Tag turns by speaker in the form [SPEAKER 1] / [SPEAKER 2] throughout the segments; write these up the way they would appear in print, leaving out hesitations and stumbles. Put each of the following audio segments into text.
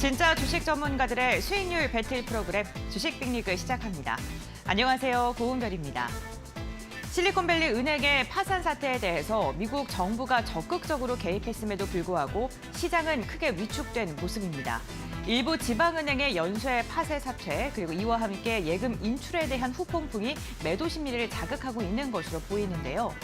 [SPEAKER 1] 진짜 주식 전문가들의 수익률 배틀 프로그램 주식 빅리그 시작합니다. 안녕하세요. 고은별입니다. 실리콘밸리 은행의 파산 사태에 대해서 미국 정부가 적극적으로 개입했음에도 불구하고 시장은 크게 위축된 모습입니다. 일부 지방은행의 연쇄 파쇄 사태, 그리고 이와 함께 예금 인출에 대한 후폭풍이 매도 심리를 자극하고 있는 것으로 보이는데요.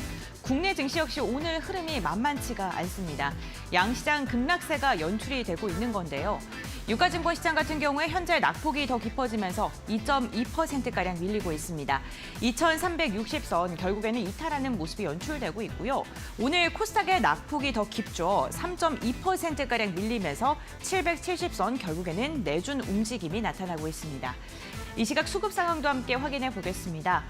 [SPEAKER 1] 국내 증시 역시 오늘 흐름이 만만치가 않습니다. 양시장 급락세가 연출이 되고 있는 건데요. 유가증권 시장 같은 경우에 현재 낙폭이 더 깊어지면서 2.2%가량 밀리고 있습니다. 2,360선 결국에는 이탈하는 모습이 연출되고 있고요. 오늘 코스닥의 낙폭이 더 깊죠. 3.2%가량 밀리면서 770선 결국에는 내준 움직임이 나타나고 있습니다. 이 시각 수급 상황도 함께 확인해 보겠습니다.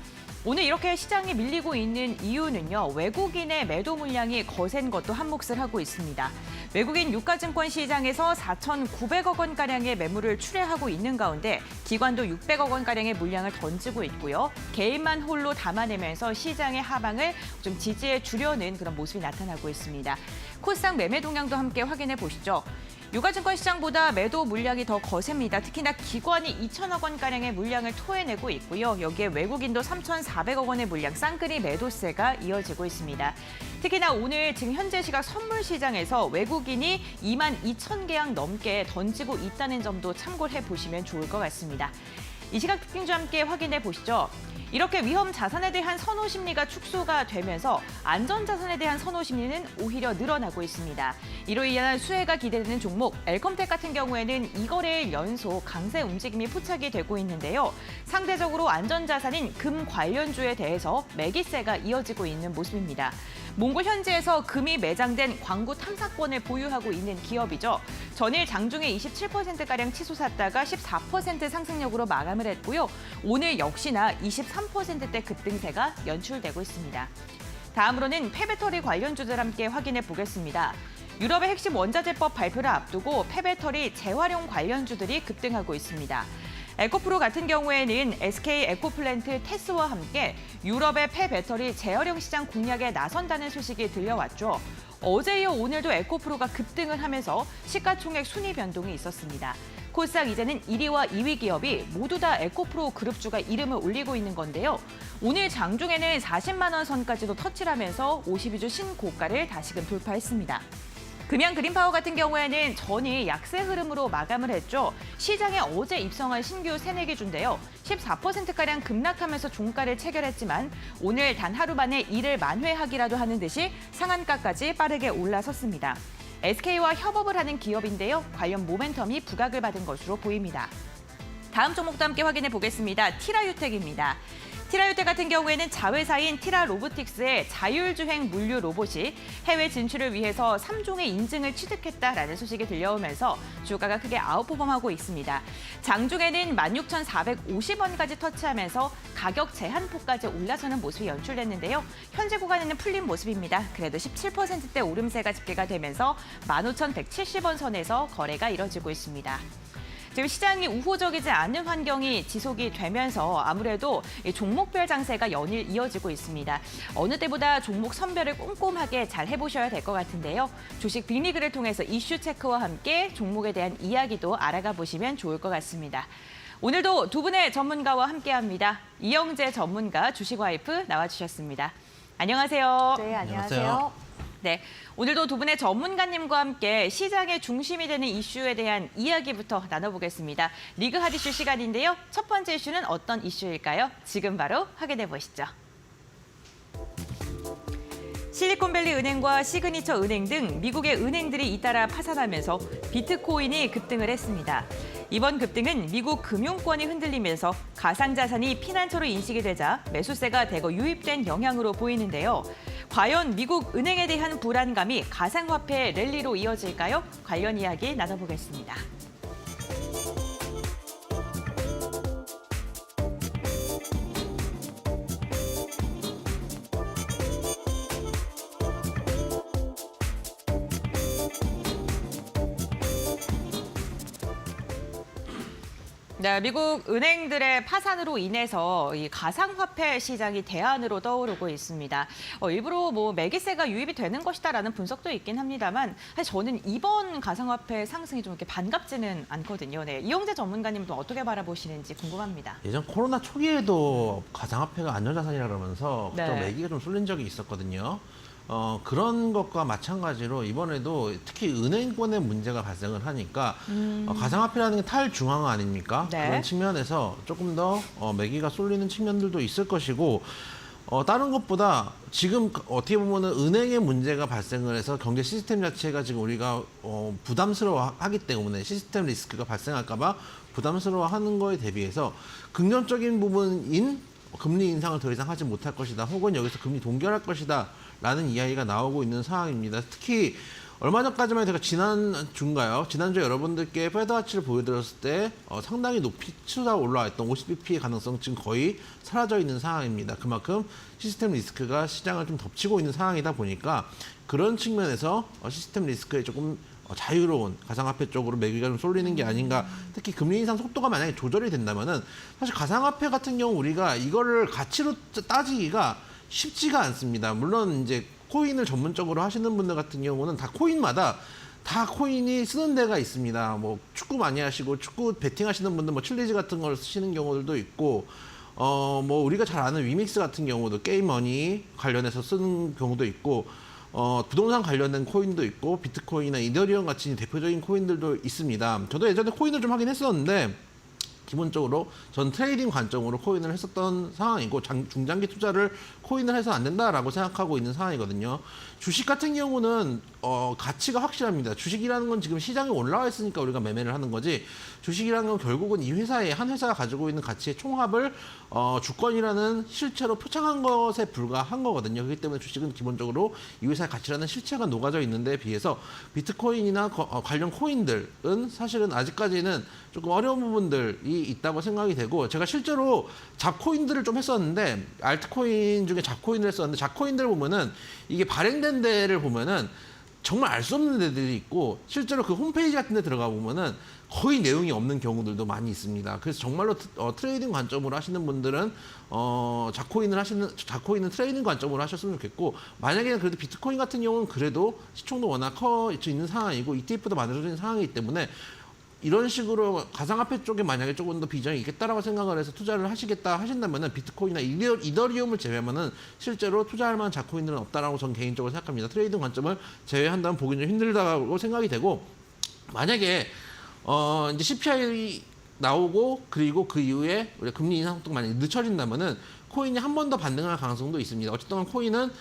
[SPEAKER 1] 오늘 이렇게 시장이 밀리고 있는 이유는요. 외국인의 매도 물량이 거센 것도 한몫을 하고 있습니다. 외국인 유가증권 시장에서 4,900억 원가량의 매물을 출회하고 있는 가운데 기관도 600억 원가량의 물량을 던지고 있고요. 개인만 홀로 담아내면서 시장의 하방을 좀 지지해 주려는 그런 모습이 나타나고 있습니다. 코스닥 매매 동향도 함께 확인해 보시죠. 유가증권 시장보다 매도 물량이 더 거셉니다. 특히나 기관이 2천억 원가량의 물량을 토해내고 있고요. 여기에 외국인도 3,400억 원의 물량, 쌍끌이 매도세가 이어지고 있습니다. 특히나 오늘 지금 현재 시각 선물 시장에서 외국인이 2만 2천 계약 넘게 던지고 있다는 점도 참고를 해보시면 좋을 것 같습니다. 이 시각 특징도 함께 확인해 보시죠. 이렇게 위험 자산에 대한 선호 심리가 축소가 되면서 안전 자산에 대한 선호 심리는 오히려 늘어나고 있습니다. 이로 인한 수혜가 기대되는 종목 엘컴텍 같은 경우에는 2거래일 연속 강세 움직임이 포착이 되고 있는데요. 상대적으로 안전 자산인 금 관련주에 대해서 매기세가 이어지고 있는 모습입니다. 몽골 현지에서 금이 매장된 광구 탐사권을 보유하고 있는 기업이죠. 전일 장중에 27%가량 치솟았다가 14% 상승력으로 마감을 했고요. 오늘 역시나 23%대 급등세가 연출되고 있습니다. 다음으로는 폐배터리 관련주들 함께 확인해 보겠습니다. 유럽의 핵심 원자재법 발표를 앞두고 폐배터리 재활용 관련주들이 급등하고 있습니다. 에코프로 같은 경우에는 SK 에코플랜트 테스와 함께 유럽의 폐배터리 재활용 시장 공략에 나선다는 소식이 들려왔죠. 어제 이어 오늘도 에코프로가 급등을 하면서 시가총액 순위 변동이 있었습니다. 코스닥 이제는 1위와 2위 기업이 모두 다 에코프로 그룹주가 이름을 올리고 있는 건데요. 오늘 장중에는 40만 원 선까지도 터치를 하면서 52주 신고가를 다시금 돌파했습니다. 금양 그린파워 같은 경우에는 전일 약세 흐름으로 마감을 했죠. 시장에 어제 입성한 신규 새내기주인데요. 14%가량 급락하면서 종가를 체결했지만 오늘 단 하루 만에 이를 만회하기라도 하는 듯이 상한가까지 빠르게 올라섰습니다. SK와 협업을 하는 기업인데요. 관련 모멘텀이 부각을 받은 것으로 보입니다. 다음 종목도 함께 확인해 보겠습니다. 티라유텍입니다. 티라유텍 같은 경우에는 자회사인 티라로보틱스의 자율주행 물류 로봇이 해외 진출을 위해서 3종의 인증을 취득했다라는 소식이 들려오면서 주가가 크게 아웃퍼폼하고 있습니다. 장중에는 16,450원까지 터치하면서 가격 제한폭까지 올라서는 모습이 연출됐는데요. 현재 구간에는 풀린 모습입니다. 그래도 17%대 오름세가 집계가 되면서 15,170원 선에서 거래가 이뤄지고 있습니다. 지금 시장이 우호적이지 않은 환경이 지속이 되면서 아무래도 종목별 장세가 연일 이어지고 있습니다. 어느 때보다 종목 선별을 꼼꼼하게 잘 해보셔야 될 것 같은데요. 주식 빅리그를 통해서 이슈 체크와 함께 종목에 대한 이야기도 알아가 보시면 좋을 것 같습니다. 오늘도 두 분의 전문가와 함께합니다. 이영재 전문가 주식와이프 나와주셨습니다. 안녕하세요.
[SPEAKER 2] 네, 안녕하세요.
[SPEAKER 1] 네, 오늘도 두 분의 전문가님과 함께 시장의 중심이 되는 이슈에 대한 이야기부터 나눠보겠습니다. 리그 핫이슈 시간인데요. 첫 번째 이슈는 어떤 이슈일까요? 지금 바로 확인해 보시죠. 실리콘밸리 은행과 시그니처 은행 등 미국의 은행들이 잇따라 파산하면서 비트코인이 급등을 했습니다. 이번 급등은 미국 금융권이 흔들리면서 가상자산이 피난처로 인식이 되자 매수세가 대거 유입된 영향으로 보이는데요. 과연 미국 은행에 대한 불안감이 가상화폐 랠리로 이어질까요? 관련 이야기 나눠보겠습니다. 네, 미국 은행들의 파산으로 인해서 이 가상화폐 시장이 대안으로 떠오르고 있습니다. 일부러 매기세가 유입이 되는 것이다라는 분석도 있긴 합니다만 사실 저는 이번 가상화폐 상승이 좀 이렇게 반갑지는 않거든요. 네, 이용재 전문가님도 어떻게 바라보시는지 궁금합니다.
[SPEAKER 2] 예전 코로나 초기에도 가상화폐가 안전자산이라 그러면서
[SPEAKER 1] 네.
[SPEAKER 2] 좀 매기가 좀 쏠린 적이 있었거든요. 그런 것과 마찬가지로 이번에도 특히 은행권의 문제가 발생을 하니까 가상화폐라는 게 탈중앙화 아닙니까?
[SPEAKER 1] 네.
[SPEAKER 2] 그런 측면에서 조금 더 매기가 쏠리는 측면들도 있을 것이고 다른 것보다 지금 어떻게 보면은 은행의 문제가 발생을 해서 경제 시스템 자체가 지금 우리가 부담스러워하기 때문에 시스템 리스크가 발생할까봐 부담스러워하는 거에 대비해서 긍정적인 부분인 금리 인상을 더 이상 하지 못할 것이다. 혹은 여기서 금리 동결할 것이다. 라는 이야기가 나오고 있는 상황입니다. 특히 얼마 전까지만 해도 제가 지난주에 여러분들께 패드와치를 보여드렸을 때 상당히 높이 치솟아 올라왔던 50bp의 가능성 지금 거의 사라져 있는 상황입니다. 그만큼 시스템 리스크가 시장을 좀 덮치고 있는 상황이다 보니까 그런 측면에서 시스템 리스크에 조금 자유로운 가상화폐 쪽으로 매기가 좀 쏠리는 게 아닌가. 특히 금리 인상 속도가 만약에 조절이 된다면은 사실 가상화폐 같은 경우 우리가 이거를 가치로 따지기가 쉽지가 않습니다. 물론 이제 코인을 전문적으로 하시는 분들 같은 경우는 다 코인마다 다 코인이 쓰는 데가 있습니다. 뭐 축구 많이 하시고 축구 베팅 하시는 분들 뭐 칠리즈 같은 걸 쓰시는 경우들도 있고 뭐 우리가 잘 아는 위믹스 같은 경우도 게임머니 관련해서 쓰는 경우도 있고 부동산 관련된 코인도 있고 비트코인이나 이더리움 같이 대표적인 코인들도 있습니다. 저도 예전에 코인을 좀 하긴 했었는데 기본적으로 전 트레이딩 관점으로 코인을 했었던 상황이고 중장기 투자를 코인을 해서 안 된다라고 생각하고 있는 상황이거든요. 주식 같은 경우는 가치가 확실합니다. 주식이라는 건 지금 시장에 올라와 있으니까 우리가 매매를 하는 거지 주식이라는 건 결국은 이 회사에 한 회사가 가지고 있는 가치의 총합을 주권이라는 실체로 표창한 것에 불과한 거거든요. 그렇기 때문에 주식은 기본적으로 이 회사의 가치라는 실체가 녹아져 있는 데에 비해서 비트코인이나 관련 코인들은 사실은 아직까지는 조금 어려운 부분들이 있다고 생각이 되고 제가 실제로 잡코인들을 좀 했었는데 알트코인 중에 잡코인을 했었는데 잡코인들 보면은 이게 발행된 데를 보면은 정말 알 수 없는 데들이 있고 실제로 그 홈페이지 같은 데 들어가 보면은 거의 내용이 없는 경우들도 많이 있습니다. 그래서 정말로 트레이딩 관점으로 하시는 분들은 자코인은 트레이딩 관점으로 하셨으면 좋겠고 만약에 그래도 비트코인 같은 경우는 그래도 시총도 워낙 커 있는 상황이고 ETF도 만들어진 상황이기 때문에 이런 식으로 가상화폐 쪽에 만약에 조금 더 비전이 있겠다라고 생각을 해서 투자를 하신다면은 비트코인이나 이더리움을 제외하면은 실제로 투자할 만한 자코인들은 없다라고 저는 개인적으로 생각합니다. 트레이딩 관점을 제외한다면 보기 좀 힘들다고 생각이 되고 만약에 이제 CPI 나오고 그리고 그 이후에 우리가 금리 인상 속도가 만약에 늦춰진다면은 코인이 한 번 더 반등할 가능성도 있습니다. 어쨌든 코인은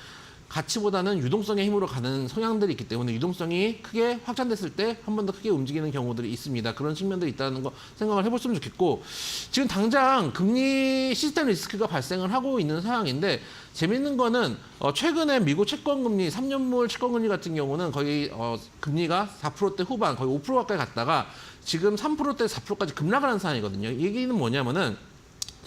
[SPEAKER 2] 가치보다는 유동성의 힘으로 가는 성향들이 있기 때문에 유동성이 크게 확장됐을 때 한 번 더 크게 움직이는 경우들이 있습니다. 그런 측면들이 있다는 거 생각을 해봤으면 좋겠고 지금 당장 금리 시스템 리스크가 발생을 하고 있는 상황인데 재밌는 거는 최근에 미국 채권금리 3년물 채권금리 같은 경우는 거의 금리가 4%대 후반 거의 5% 가까이 갔다가 지금 3%대 4%까지 급락을 한 상황이거든요. 이 얘기는 뭐냐면은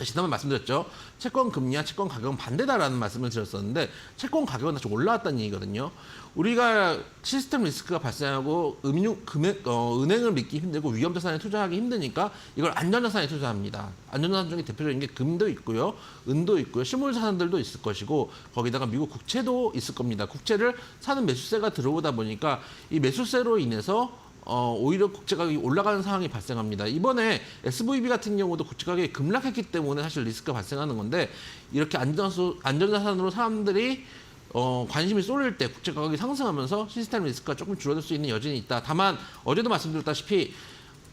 [SPEAKER 2] 지난번에 말씀드렸죠. 채권 금리와 채권 가격은 반대다라는 말씀을 드렸었는데 채권 가격은 다시 올라왔다는 얘기거든요. 우리가 시스템 리스크가 발생하고 은행을 믿기 힘들고 위험자산에 투자하기 힘드니까 이걸 안전자산에 투자합니다. 안전자산 중에 대표적인 게 금도 있고요. 은도 있고요. 실물자산들도 있을 것이고 거기다가 미국 국채도 있을 겁니다. 국채를 사는 매수세가 들어오다 보니까 이 매수세로 인해서 오히려 국채 가격이 올라가는 상황이 발생합니다. 이번에 SVB 같은 경우도 국채 가격이 급락했기 때문에 사실 리스크가 발생하는 건데 이렇게 안전자산으로 사람들이 관심이 쏠릴 때 국채 가격이 상승하면서 시스템 리스크가 조금 줄어들 수 있는 여진이 있다. 다만 어제도 말씀드렸다시피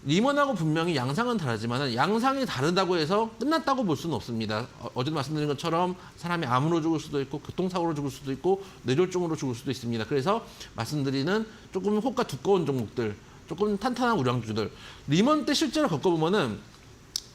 [SPEAKER 2] 리먼하고 분명히 양상은 다르지만 양상이 다르다고 해서 끝났다고 볼 수는 없습니다. 어제도 말씀드린 것처럼 사람이 암으로 죽을 수도 있고 교통사고로 죽을 수도 있고 뇌졸중으로 죽을 수도 있습니다. 그래서 말씀드리는 조금 호가 두꺼운 종목들, 조금 탄탄한 우량주들. 리먼 때 실제로 겪어보면은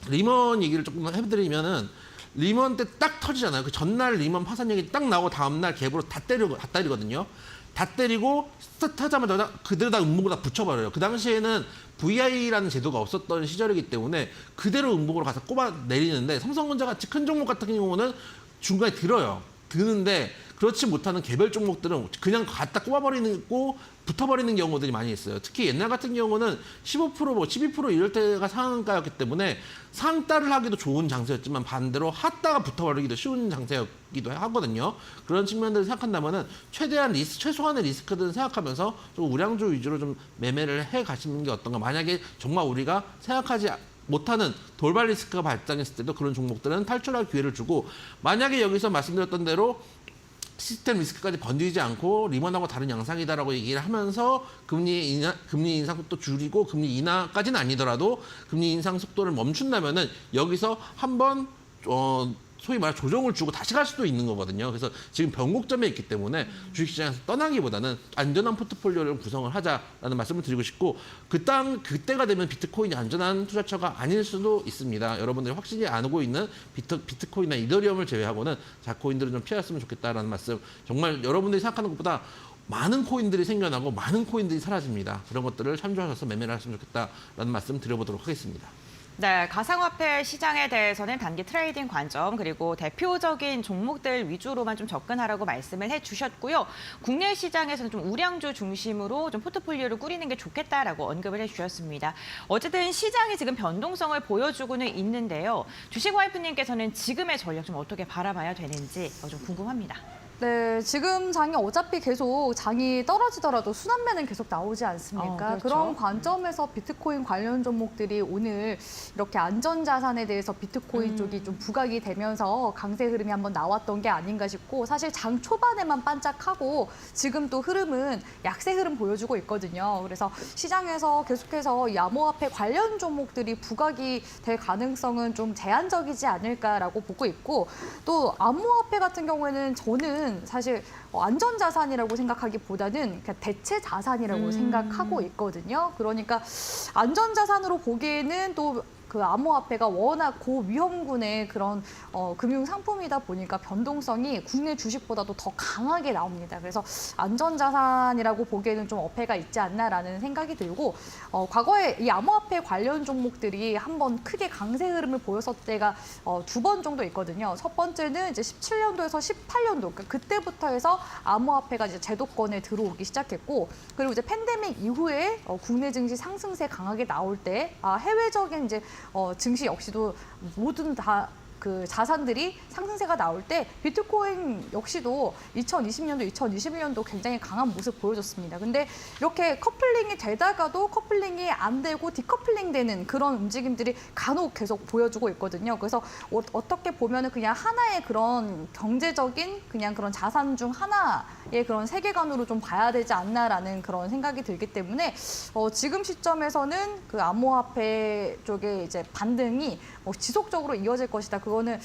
[SPEAKER 2] 리먼 얘기를 조금 해드리면은 리먼 때 딱 터지잖아요. 그 전날 리먼 파산 얘기 딱 나오고 다음날 갭으로 다 때리거든요. 다 때리고 스타트하자마자 그대로 다 음봉으로 다 붙여버려요. 그 당시에는 VI라는 제도가 없었던 시절이기 때문에 그대로 음봉으로 가서 꼽아 내리는데 삼성전자 같이 큰 종목 같은 경우는 중간에 들어요. 드는데 그렇지 못하는 개별 종목들은 그냥 갖다 꼽아버리고 붙어버리는 경우들이 많이 있어요. 특히 옛날 같은 경우는 15%, 뭐 12% 이럴 때가 상한가였기 때문에 상따를 하기도 좋은 장세였지만 반대로 하따가 붙어버리기도 쉬운 장세였기도 하거든요. 그런 측면들을 생각한다면은 최소한의 리스크들을 생각하면서 좀 우량주 위주로 좀 매매를 해 가시는 게 어떤가. 만약에 정말 우리가 생각하지 못하는 돌발 리스크가 발생했을 때도 그런 종목들은 탈출할 기회를 주고, 만약에 여기서 말씀드렸던 대로 시스템 리스크까지 번지지 않고 리먼하고 다른 양상이다라고 얘기를 하면서 금리 인상 속도 줄이고 금리 인하까지는 아니더라도 금리 인상 속도를 멈춘다면은 여기서 한번 소위 말해 조정을 주고 다시 갈 수도 있는 거거든요. 그래서 지금 변곡점에 있기 때문에 주식시장에서 떠나기보다는 안전한 포트폴리오를 구성을 하자라는 말씀을 드리고 싶고, 그때가 되면 비트코인이 안전한 투자처가 아닐 수도 있습니다. 여러분들이 확실히 안 오고 있는 비트코인이나 이더리움을 제외하고는 자코인들은 좀 피하셨으면 좋겠다라는 말씀. 정말 여러분들이 생각하는 것보다 많은 코인들이 생겨나고 많은 코인들이 사라집니다. 그런 것들을 참조하셔서 매매를 하시면 좋겠다라는 말씀 드려보도록 하겠습니다.
[SPEAKER 1] 네, 가상화폐 시장에 대해서는 단기 트레이딩 관점 그리고 대표적인 종목들 위주로만 좀 접근하라고 말씀을 해주셨고요. 국내 시장에서는 좀 우량주 중심으로 좀 포트폴리오를 꾸리는 게 좋겠다라고 언급을 해주셨습니다. 어쨌든 시장이 지금 변동성을 보여주고는 있는데요. 주식 와이프님께서는 지금의 전략 좀 어떻게 바라봐야 되는지 좀 궁금합니다.
[SPEAKER 3] 네, 지금 장이 어차피 계속 장이 떨어지더라도 순환매는 계속 나오지 않습니까?
[SPEAKER 1] 그렇죠.
[SPEAKER 3] 그런 관점에서 비트코인 관련 종목들이 오늘 이렇게 안전자산에 대해서 비트코인 쪽이 좀 부각이 되면서 강세 흐름이 한번 나왔던 게 아닌가 싶고, 사실 장 초반에만 반짝하고 지금 또 흐름은 약세 흐름 보여주고 있거든요. 그래서 시장에서 계속해서 이 암호화폐 관련 종목들이 부각이 될 가능성은 좀 제한적이지 않을까라고 보고 있고, 또 암호화폐 같은 경우에는 저는 사실 안전자산이라고 생각하기보다는 그냥 대체 자산이라고 생각하고 있거든요. 그러니까 안전자산으로 보기에는 또 그 암호화폐가 워낙 고위험군의 그런 금융 상품이다 보니까 변동성이 국내 주식보다도 더 강하게 나옵니다. 그래서 안전자산이라고 보기에는 좀 어폐가 있지 않나라는 생각이 들고, 과거에 이 암호화폐 관련 종목들이 한번 크게 강세 흐름을 보였을 때가 두 번 정도 있거든요. 첫 번째는 이제 17년도에서 18년도, 그러니까 그때부터 해서 암호화폐가 이제 제도권에 들어오기 시작했고, 그리고 이제 팬데믹 이후에 국내 증시 상승세 강하게 나올 때 해외적인 이제 증시 역시도 모든 다 그 자산들이 상승세가 나올 때 비트코인 역시도 2020년도, 2021년도 굉장히 강한 모습 보여줬습니다. 근데 이렇게 커플링이 되다가도 커플링이 안 되고 디커플링 되는 그런 움직임들이 간혹 계속 보여주고 있거든요. 그래서 어떻게 보면은 그냥 하나의 그런 경제적인 그냥 그런 자산 중 하나의 그런 세계관으로 좀 봐야 되지 않나라는 그런 생각이 들기 때문에 지금 시점에서는 그 암호화폐 쪽에 이제 반등이 지속적으로 이어질 것이다. 그거는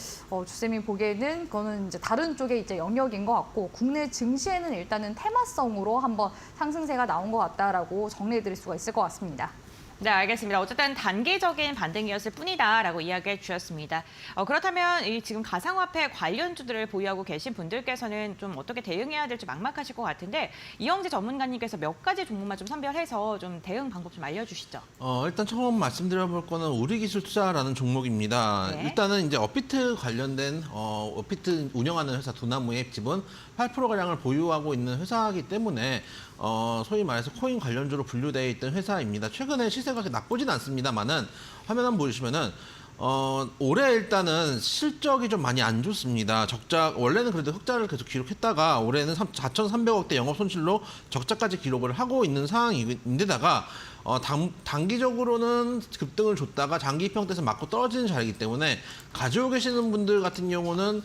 [SPEAKER 3] 주쌤이 보기에는 그거는 이제 다른 쪽의 이제 영역인 것 같고, 국내 증시에는 일단은 테마성으로 한번 상승세가 나온 것 같다라고 정리해드릴 수가 있을 것 같습니다.
[SPEAKER 1] 네, 알겠습니다. 어쨌든 단기적인 반등이었을 뿐이다라고 이야기해 주셨습니다. 그렇다면 이 지금 가상화폐 관련주들을 보유하고 계신 분들께서는 좀 어떻게 대응해야 될지 막막하실 것 같은데, 이영재 전문가님께서 몇 가지 종목만 좀 선별해서 좀 대응 방법 좀 알려주시죠.
[SPEAKER 2] 일단 처음 말씀드려볼 거는 우리기술투자라는 종목입니다.
[SPEAKER 1] 네.
[SPEAKER 2] 일단은 이제 업비트 관련된 업비트 운영하는 회사 두나무의 지분 8%가량을 보유하고 있는 회사이기 때문에 소위 말해서 코인 관련주로 분류되어 있던 회사입니다. 최근에 시세가 그렇게 나쁘진 않습니다만은 화면 한번 보시면은 올해 일단은 실적이 좀 많이 안 좋습니다. 원래는 그래도 흑자를 계속 기록했다가 올해는 4,300억대 영업 손실로 적자까지 기록을 하고 있는 상황인데다가 단기적으로는 급등을 줬다가 장기 입형돼서 맞고 떨어지는 자리이기 때문에 가지고 계시는 분들 같은 경우는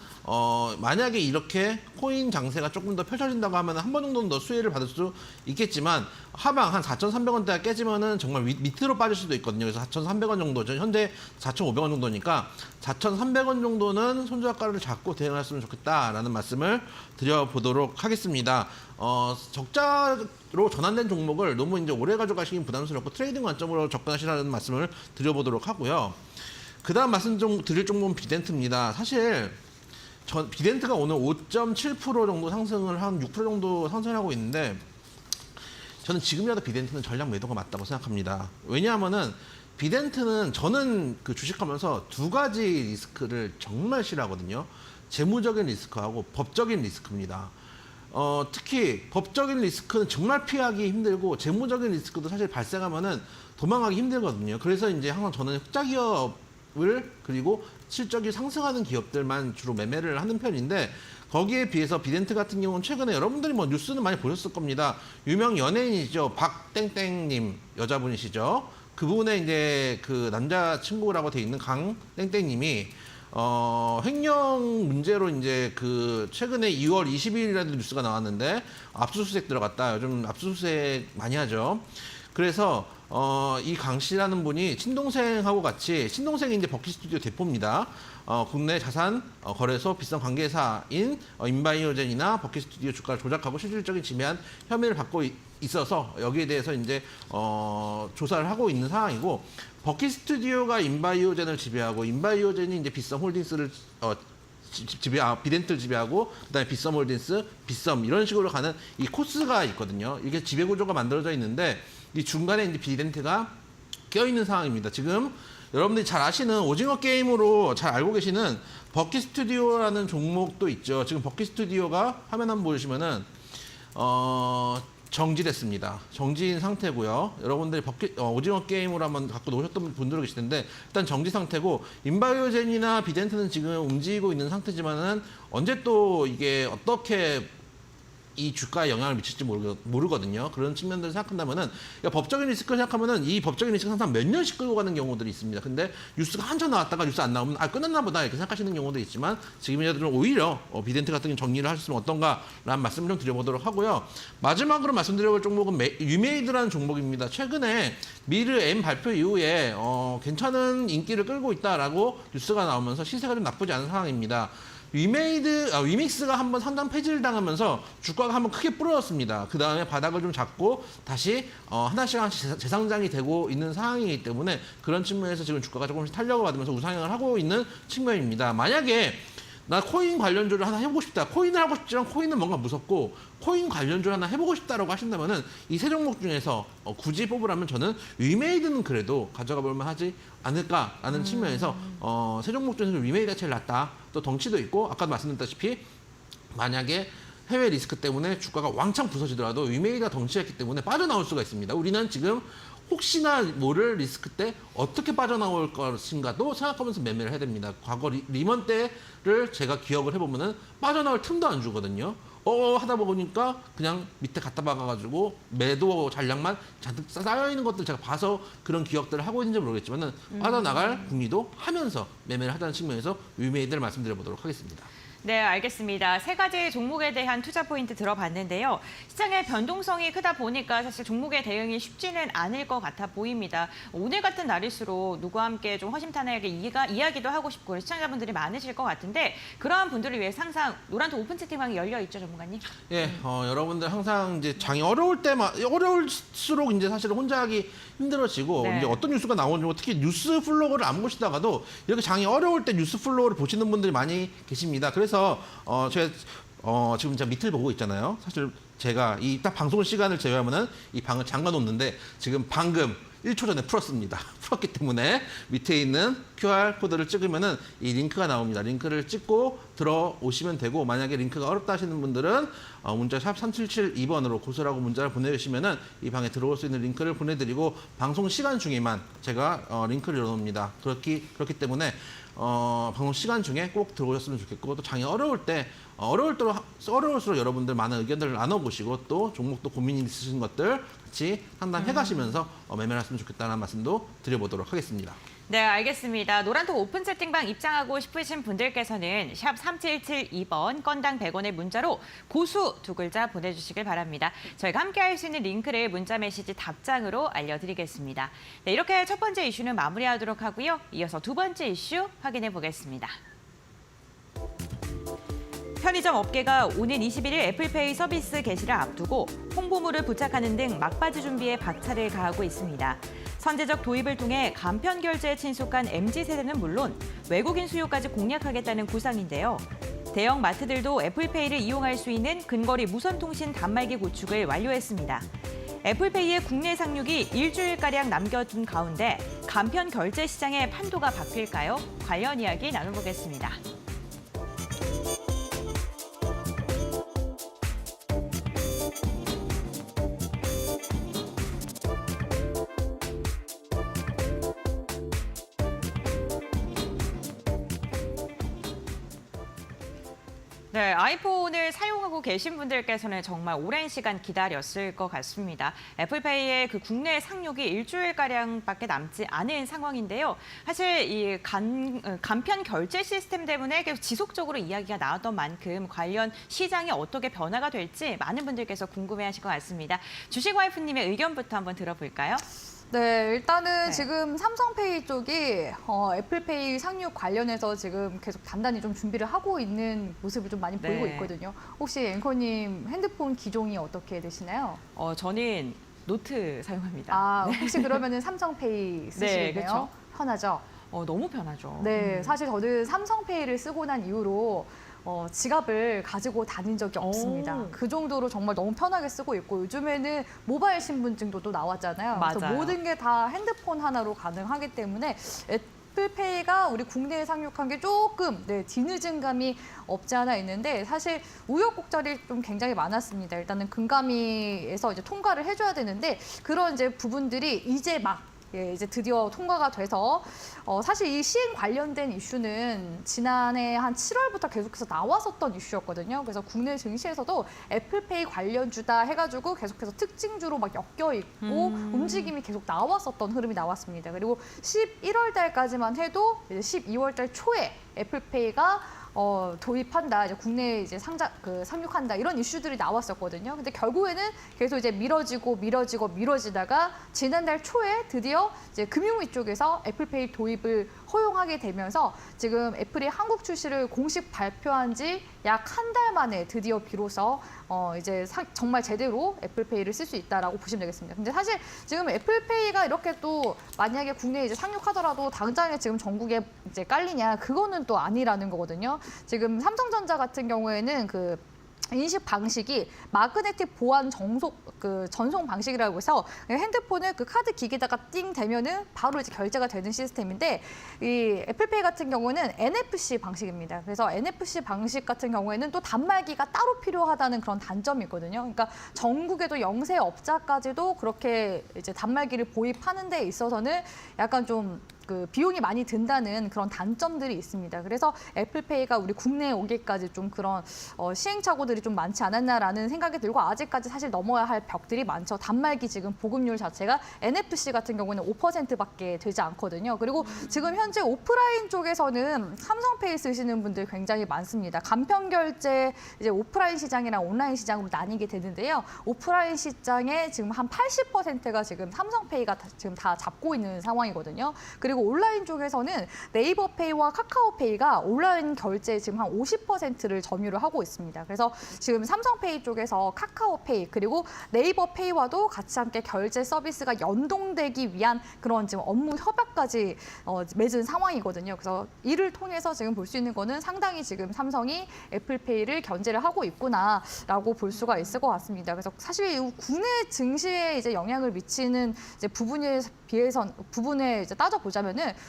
[SPEAKER 2] 만약에 이렇게 코인 장세가 조금 더 펼쳐진다고 하면 한 번 정도는 더 수혜를 받을 수 있겠지만, 하방 한 4,300원대가 깨지면은 정말 밑으로 빠질 수도 있거든요. 그래서 4,300원 정도, 현재 4,500원 정도니까 4,300원 정도는 손절가를 잡고 대응했으면 좋겠다라는 말씀을 드려보도록 하겠습니다. 적자로 전환된 종목을 너무 이제 오래 가져가시긴 부담스럽고 트레이딩 관점으로 접근하시라는 말씀을 드려보도록 하고요. 그다음 말씀 좀 드릴 종목은 비덴트입니다. 사실 비덴트가 오늘 5.7% 정도 상승을 한 6% 정도 상승하고 있는데, 저는 지금이라도 비덴트는 전략 매도가 맞다고 생각합니다. 왜냐하면은 비덴트는 저는 그 주식하면서 두 가지 리스크를 정말 싫어하거든요. 재무적인 리스크하고 법적인 리스크입니다. 특히 법적인 리스크는 정말 피하기 힘들고 재무적인 리스크도 사실 발생하면은 도망가기 힘들거든요. 그래서 이제 항상 저는 흑자 기업을 그리고 실적이 상승하는 기업들만 주로 매매를 하는 편인데 거기에 비해서 비덴트 같은 경우는 최근에 여러분들이 뭐 뉴스는 많이 보셨을 겁니다. 유명 연예인이죠. 박땡땡님 여자분이시죠. 그분의 이제 그 남자친구라고 돼 있는 강땡땡님이 횡령 문제로 이제 그 최근에 2월 20일이라는 뉴스가 나왔는데 압수수색 들어갔다. 요즘 압수수색 많이 하죠. 그래서 이 강 씨라는 분이 친동생하고 같이 친동생이 이제 버킷 스튜디오 대표입니다. 국내 자산 거래소 비선 관계사인 인바이오젠이나 버킷 스튜디오 주가를 조작하고 실질적인 지배한 혐의를 받고 있어서 여기에 대해서 이제 조사를 하고 있는 상황이고 버킷 스튜디오가 인바이오젠을 지배하고 인바이오젠이 이제 빗썸 홀딩스를 비덴트를 지배하고 그다음에 빗썸 홀딩스, 빗썸 이런 식으로 가는 이 코스가 있거든요. 이게 지배 구조가 만들어져 있는데 이 중간에 이제 비덴트가 껴 있는 상황입니다. 지금 여러분들이 잘 아시는 오징어 게임으로 잘 알고 계시는 버킷 스튜디오라는 종목도 있죠. 지금 버킷 스튜디오가 화면 한번 보시면은 정지됐습니다. 정지인 상태고요. 여러분들이 오징어 게임으로 한번 갖고 노셨던 분들도 계시는데 일단 정지 상태고 인바이오젠이나 비덴트는 지금 움직이고 있는 상태지만은 언제 또 이게 어떻게 이 주가에 영향을 미칠지 모르거든요. 그런 측면들을 생각한다면은 법적인 리스크를 생각하면은 이 법적인 리스크가 항상 몇 년씩 끌고 가는 경우들이 있습니다. 근데 뉴스가 한참 나왔다가 뉴스 안 나오면 끝났나 보다 이렇게 생각하시는 경우도 있지만 지금 여러분들은 오히려 비덴트 같은 경우 정리를 하셨으면 어떤가라는 말씀을 좀 드려보도록 하고요. 마지막으로 말씀드려볼 종목은 유메이드라는 종목입니다. 최근에 미르 M 발표 이후에 괜찮은 인기를 끌고 있다라고 뉴스가 나오면서 시세가 좀 나쁘지 않은 상황입니다. 위믹스가 한번 상장 폐지를 당하면서 주가가 한번 크게 부러졌습니다. 그 다음에 바닥을 좀 잡고 다시 하나씩 재상장이 되고 있는 상황이기 때문에 그런 측면에서 지금 주가가 조금씩 탄력을 받으면서 우상향을 하고 있는 측면입니다. 만약에 나 코인 관련주를 하나 해보고 싶다. 코인을 하고 싶지만 코인은 뭔가 무섭고 코인 관련주를 하나 해보고 싶다라고 하신다면은 이 세 종목 중에서 굳이 뽑으라면 저는 위메이드는 그래도 가져가 볼만 하지 않을까라는 측면에서 세 종목 중에서 위메이드가 제일 낫다. 또 덩치도 있고 아까도 말씀드렸다시피 만약에 해외 리스크 때문에 주가가 왕창 부서지더라도 위메이드가 덩치가 있기 때문에 빠져나올 수가 있습니다. 우리는 지금 혹시나 모를 리스크 때 어떻게 빠져나올 것인가도 생각하면서 매매를 해야 됩니다. 과거 리먼 때를 제가 기억을 해보면은 빠져나올 틈도 안 주거든요. 하다 보니까 그냥 밑에 갖다 박아가지고 매도 잔량만 잔뜩 쌓여있는 것들 제가 봐서 그런 기억들을 하고 있는지 모르겠지만은 빠져나갈 궁리도 하면서 매매를 하자는 측면에서 위메이드를 말씀드려보도록 하겠습니다.
[SPEAKER 1] 네, 알겠습니다. 세 가지 종목에 대한 투자 포인트 들어봤는데요. 시장의 변동성이 크다 보니까 사실 종목의 대응이 쉽지는 않을 것 같아 보입니다. 오늘 같은 날일수록 누구와 함께 좀 허심탄회하게 이야기도 하고 싶고 시청자분들이 많으실 것 같은데 그러한 분들을 위해 항상 노란톡 오픈 채팅방이 열려 있죠, 전문가님?
[SPEAKER 2] 예, 여러분들 항상 이제 장이 어려울수록 이제 사실 혼자 하기 힘들어지고
[SPEAKER 1] 네.
[SPEAKER 2] 이제 어떤 뉴스가 나오는지 특히 뉴스 플로우를 안 보시다가도 이렇게 장이 어려울 때 뉴스 플로우를 보시는 분들이 많이 계십니다. 그래서 제가 지금 제가 밑을 보고 있잖아요. 사실 제가 이 딱 방송 시간을 제외하면은 이 방을 잠가 놓는데 지금 방금 1초 전에 풀었습니다. 풀었기 때문에 밑에 있는 QR 코드를 찍으면은 이 링크가 나옵니다. 링크를 찍고 들어오시면 되고 만약에 링크가 어렵다 하시는 분들은 문자 샵 3772번으로 고스라고 문자를 보내주시면은 이 방에 들어올 수 있는 링크를 보내드리고 방송 시간 중에만 제가 링크를 열어놓습니다. 그렇기 때문에 방송 시간 중에 꼭 들어오셨으면 좋겠고 또 장이 어려울수록 여러분들 많은 의견들을 나눠보시고 또 종목도 고민이 있으신 것들 같이 상담해 가시면서 매매를 하시면 좋겠다는 말씀도 드려보도록 하겠습니다.
[SPEAKER 1] 네, 알겠습니다. 노란톡 오픈 채팅방 입장하고 싶으신 분들께서는 샵 3772번 건당 100원의 문자로 고수 두 글자 보내주시길 바랍니다. 저희가 함께할 수 있는 링크를 문자 메시지 답장으로 알려드리겠습니다. 네, 이렇게 첫 번째 이슈는 마무리하도록 하고요. 이어서 두 번째 이슈 확인해 보겠습니다. 편의점 업계가 오는 21일 애플페이 서비스 개시를 앞두고 홍보물을 부착하는 등 막바지 준비에 박차를 가하고 있습니다. 선제적 도입을 통해 간편 결제에 친숙한 MZ세대는 물론 외국인 수요까지 공략하겠다는 구상인데요. 대형 마트들도 애플페이를 이용할 수 있는 근거리 무선통신 단말기 구축을 완료했습니다. 애플페이의 국내 상륙이 일주일가량 남겨둔 가운데 간편 결제 시장의 판도가 바뀔까요? 관련 이야기 나눠보겠습니다. 네, 아이폰을 사용하고 계신 분들께서는 정말 오랜 시간 기다렸을 것 같습니다. 애플페이의 그 국내 상륙이 일주일가량밖에 남지 않은 상황인데요. 사실 이 간편 결제 시스템 때문에 계속 지속적으로 이야기가 나왔던 만큼 관련 시장이 어떻게 변화가 될지 많은 분들께서 궁금해하실 것 같습니다. 주식와이프님의 의견부터 한번 들어볼까요?
[SPEAKER 3] 네, 일단은
[SPEAKER 1] 네.
[SPEAKER 3] 지금 삼성페이 쪽이 애플페이 상륙 관련해서 지금 계속 단단히 좀 준비를 하고 있는 모습을 좀 많이 보이고
[SPEAKER 1] 네.
[SPEAKER 3] 있거든요. 혹시 앵커님 핸드폰 기종이 어떻게 되시나요?
[SPEAKER 1] 저는 노트 사용합니다.
[SPEAKER 3] 아, 혹시 그러면은 삼성페이 쓰시네요?
[SPEAKER 1] 그렇죠.
[SPEAKER 3] 편하죠?
[SPEAKER 1] 너무 편하죠.
[SPEAKER 3] 네, 사실 저는 삼성페이를 쓰고 난 이후로 지갑을 가지고 다닌 적이 없습니다.
[SPEAKER 1] 오.
[SPEAKER 3] 그 정도로 정말 너무 편하게 쓰고 있고 요즘에는 모바일 신분증도 또 나왔잖아요. 그래서
[SPEAKER 1] 맞아요.
[SPEAKER 3] 모든 게 다 핸드폰 하나로 가능하기 때문에 애플페이가 우리 국내에 상륙한 게 조금 뒤늦은 감이 없지 않아 있는데 사실 우여곡절이 좀 굉장히 많았습니다. 일단은 금감위에서 이제 통과를 해줘야 되는데 그런 이제 부분들이 이제 이제 드디어 통과가 돼서 사실 이 시행 관련된 이슈는 지난해 한 7월부터 계속해서 나왔었던 이슈였거든요. 그래서 국내 증시에서도 애플페이 관련주다 해가지고 계속해서 특징주로 막 엮여 있고 움직임이 계속 나왔었던 흐름이 나왔습니다. 그리고 11월 달까지만 해도 이제 12월 달 초에 애플페이가 도입한다, 이제 국내에 이제 상륙한다 이런 이슈들이 나왔었거든요. 근데 결국에는 계속 이제 미뤄지다가 지난달 초에 드디어 이제 금융위 쪽에서 애플페이 도입을 허용하게 되면서 지금 애플이 한국 출시를 공식 발표한 지 약 한 달 만에 드디어 비로소 이제 정말 제대로 애플페이를 쓸 수 있다라고 보시면 되겠습니다. 근데 사실 지금 애플페이가 이렇게 또 만약에 국내에 이제 상륙하더라도 당장에 지금 전국에 이제 깔리냐 그거는 또 아니라는 거거든요. 지금 삼성전자 같은 경우에는 그 인식 방식이 마그네틱 보안 전송 방식이라고 해서 핸드폰을 그 카드 기기에다가 띵 대면은 바로 이제 결제가 되는 시스템인데 이 애플페이 같은 경우는 NFC 방식입니다. 그래서 NFC 방식 같은 경우에는 또 단말기가 따로 필요하다는 그런 단점이 있거든요. 그러니까 전국에도 영세 업자까지도 그렇게 이제 단말기를 보입하는 데 있어서는 약간 좀 그 비용이 많이 든다는 그런 단점들이 있습니다. 그래서 애플페이가 우리 국내에 오기까지 좀 그런 시행착오들이 좀 많지 않았나라는 생각이 들고 아직까지 사실 넘어야 할 벽들이 많죠. 단말기 지금 보급률 자체가 NFC 같은 경우는 5%밖에 되지 않거든요. 그리고 지금 현재 오프라인 쪽에서는 삼성페이 쓰시는 분들 굉장히 많습니다. 간편 결제 이제 오프라인 시장이랑 온라인 시장으로 나뉘게 되는데요. 오프라인 시장에 지금 한 80%가 지금 삼성페이가 지금 다 잡고 있는 상황이거든요. 그리고 온라인 쪽에서는 네이버페이와 카카오페이가 온라인 결제에 지금 한 50%를 점유를 하고 있습니다. 그래서 지금 삼성페이 쪽에서 카카오페이 그리고 네이버페이와도 같이 함께 결제 서비스가 연동되기 위한 그런 지금 업무 협약까지 맺은 상황이거든요. 그래서 이를 통해서 지금 볼 수 있는 거는 상당히 지금 삼성이 애플페이를 견제를 하고 있구나라고 볼 수가 있을 것 같습니다. 그래서 사실 이 국내 증시에 이제 영향을 미치는 이제 부분에 이제 따져보자면은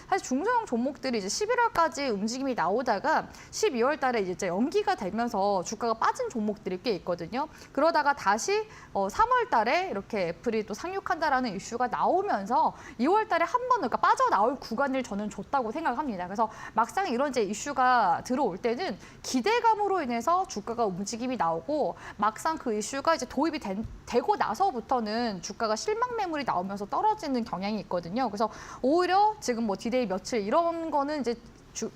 [SPEAKER 3] 사실 중소형 종목들이 이제 11월까지 움직임이 나오다가 12월 달에 이제 연기가 되면서 주가가 빠진 종목들이 꽤 있거든요. 그러다가 다시 3월 달에 이렇게 애플이 또 상륙한다라는 이슈가 나오면서 2월 달에 한 번 그러니까 빠져나올 구간을 저는 줬다고 생각합니다. 그래서 막상 이런 이제 이슈가 들어올 때는 기대감으로 인해서 주가가 움직임이 나오고 막상 그 이슈가 이제 도입이 되고 나서부터는 주가가 실망 매물이 나오면서 떨어지는 경향이 있거든요. 그래서 오히려 지금 뭐 디데이 며칠 이런 거는 이제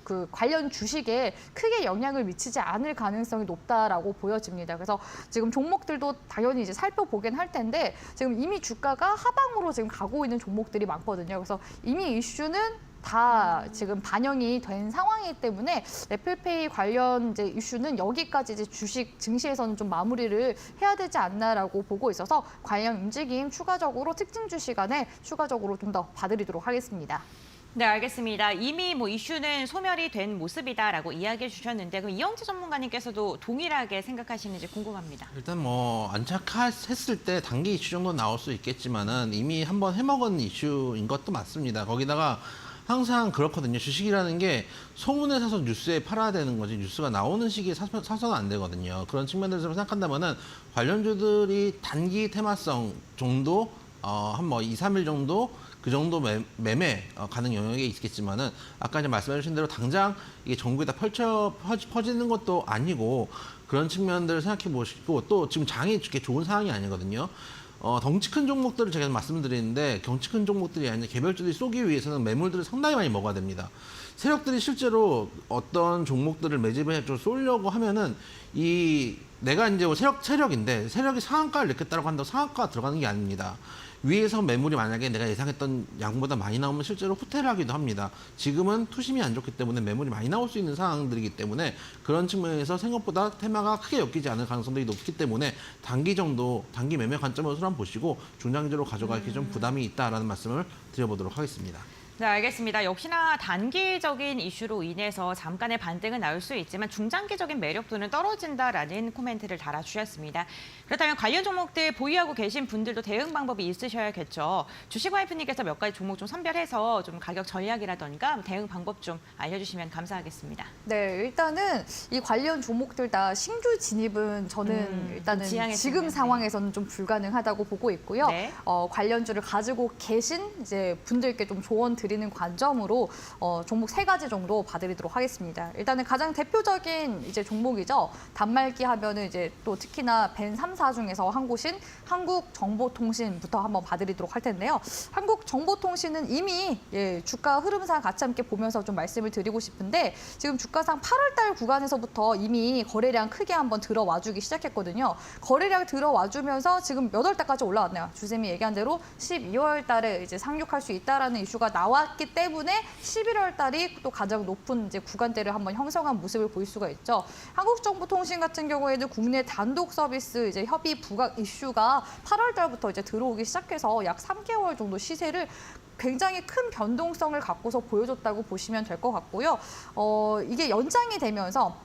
[SPEAKER 3] 그 관련 주식에 크게 영향을 미치지 않을 가능성이 높다라고 보여집니다. 그래서 지금 종목들도 당연히 이제 살펴보긴 할 텐데 지금 이미 주가가 하방으로 지금 가고 있는 종목들이 많거든요. 그래서 이미 이슈는 다 지금 반영이 된 상황이기 때문에 애플페이 관련 이제 이슈는 여기까지 이제 주식 증시에서는 좀 마무리를 해야 되지 않나라고 보고 있어서 관련 움직임 추가적으로 특징주 시간에 추가적으로 좀 더 봐드리도록 하겠습니다.
[SPEAKER 1] 네, 알겠습니다. 이미 뭐 이슈는 소멸이 된 모습이다라고 이야기해 주셨는데 그럼 이영채 전문가님께서도 동일하게 생각하시는지 궁금합니다.
[SPEAKER 2] 일단 뭐 안착했을 때 단기 이슈 정도 나올 수 있겠지만은 이미 한번 해먹은 이슈인 것도 맞습니다. 거기다가 항상 그렇거든요. 주식이라는 게 소문에 사서 뉴스에 팔아야 되는 거지 뉴스가 나오는 시기에 사서는 안 되거든요. 그런 측면에서 생각한다면은 관련주들이 단기 테마성 정도 한 뭐 2, 3일 정도 그 정도 매매 가능 영역에 있겠지만은 아까 이제 말씀해 주신 대로 당장 이게 전국에 다 퍼지는 것도 아니고 그런 측면들을 생각해 보시고 또 지금 장이 이렇게 좋은 상황이 아니거든요. 덩치 큰 종목들을 제가 말씀드리는데 덩치 큰 종목들이 아니라 개별주들이 쏘기 위해서는 매물들을 상당히 많이 먹어야 됩니다. 세력들이 실제로 어떤 종목들을 매집해 좀 쏘려고 하면은 내가 이제 세력인데 세력이 상한가를 내겠다고 한다고 상한가 들어가는 게 아닙니다. 위에서 매물이 만약에 내가 예상했던 양보다 많이 나오면 실제로 후퇴를 하기도 합니다. 지금은 투심이 안 좋기 때문에 매물이 많이 나올 수 있는 상황들이기 때문에 그런 측면에서 생각보다 테마가 크게 엮이지 않을 가능성들이 높기 때문에 단기 매매 관점으로 한번 보시고 중장기적으로 가져가기 좀 부담이 있다라는 말씀을 드려보도록 하겠습니다.
[SPEAKER 1] 네, 알겠습니다. 역시나 단기적인 이슈로 인해서 잠깐의 반등은 나올 수 있지만 중장기적인 매력도는 떨어진다라는 코멘트를 달아주셨습니다. 그렇다면 관련 종목들 보유하고 계신 분들도 대응 방법이 있으셔야겠죠. 주식 와이프님께서 몇 가지 종목 좀 선별해서 좀 가격 전략이라던가 대응 방법 좀 알려주시면 감사하겠습니다.
[SPEAKER 3] 네, 일단은 이 관련 종목들 다 신규 진입은 저는 일단은
[SPEAKER 1] 지향의
[SPEAKER 3] 지금
[SPEAKER 1] 측면,
[SPEAKER 3] 상황에서는 좀 불가능하다고 보고 있고요.
[SPEAKER 1] 네.
[SPEAKER 3] 관련주를 가지고 계신 이제 분들께 좀 조언 드리는 관점으로 종목 3가지 정도 봐드리도록 하겠습니다. 일단은 가장 대표적인 이제 종목이죠. 단말기 하면은 이제 또 특히나 벤 3사 중에서 한 곳인 한국정보통신부터 한번 봐드리도록 할 텐데요. 한국정보통신은 이미 주가 흐름상 같이 함께 보면서 좀 말씀을 드리고 싶은데 지금 주가상 8월달 구간에서부터 이미 거래량 크게 한번 들어와주기 시작했거든요. 거래량 들어와주면서 지금 몇 월달까지 올라왔나요? 주쌤이 얘기한 대로 12월 달에 이제 상륙할 수 있다라는 이슈가 나왔기 때문에 11월 달이 또 가장 높은 이제 구간대를 한번 형성한 모습을 볼 수가 있죠. 한국정보통신 같은 경우에는 국내 단독 서비스 이제 협의 부각 이슈가 8월 달부터 이제 들어오기 시작해서 약 3개월 정도 시세를 굉장히 큰 변동성을 갖고서 보여줬다고 보시면 될 것 같고요. 이게 연장이 되면서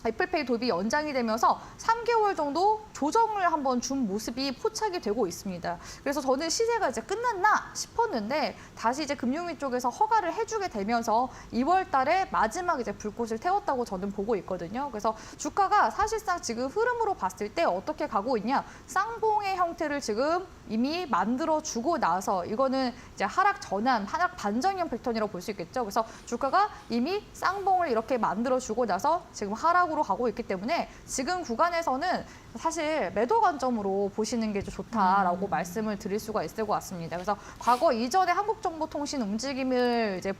[SPEAKER 3] 애플페이 도입이 연장이 되면서 3개월 정도 조정을 한번 준 모습이 포착이 되고 있습니다. 그래서 저는 시세가 이제 끝났나 싶었는데 다시 이제 금융위 쪽에서 허가를 해주게 되면서 2월 달에 마지막 이제 불꽃을 태웠다고 저는 보고 있거든요. 그래서 주가가 사실상 지금 흐름으로 봤을 때 어떻게 가고 있냐? 쌍봉의 형태를 지금 이미 만들어주고 나서 이거는 이제 하락 전환, 하락 반전형 패턴이라고 볼 수 있겠죠. 그래서 주가가 이미 쌍봉을 이렇게 만들어주고 나서 지금 하락으로 가고 있기 때문에 지금 구간에서는 사실 매도 관점으로 보시는 게 좀 좋다라고 말씀을 드릴 수가 있을 것 같습니다. 그래서 과거 이전에 한국정보통신 움직임을 이제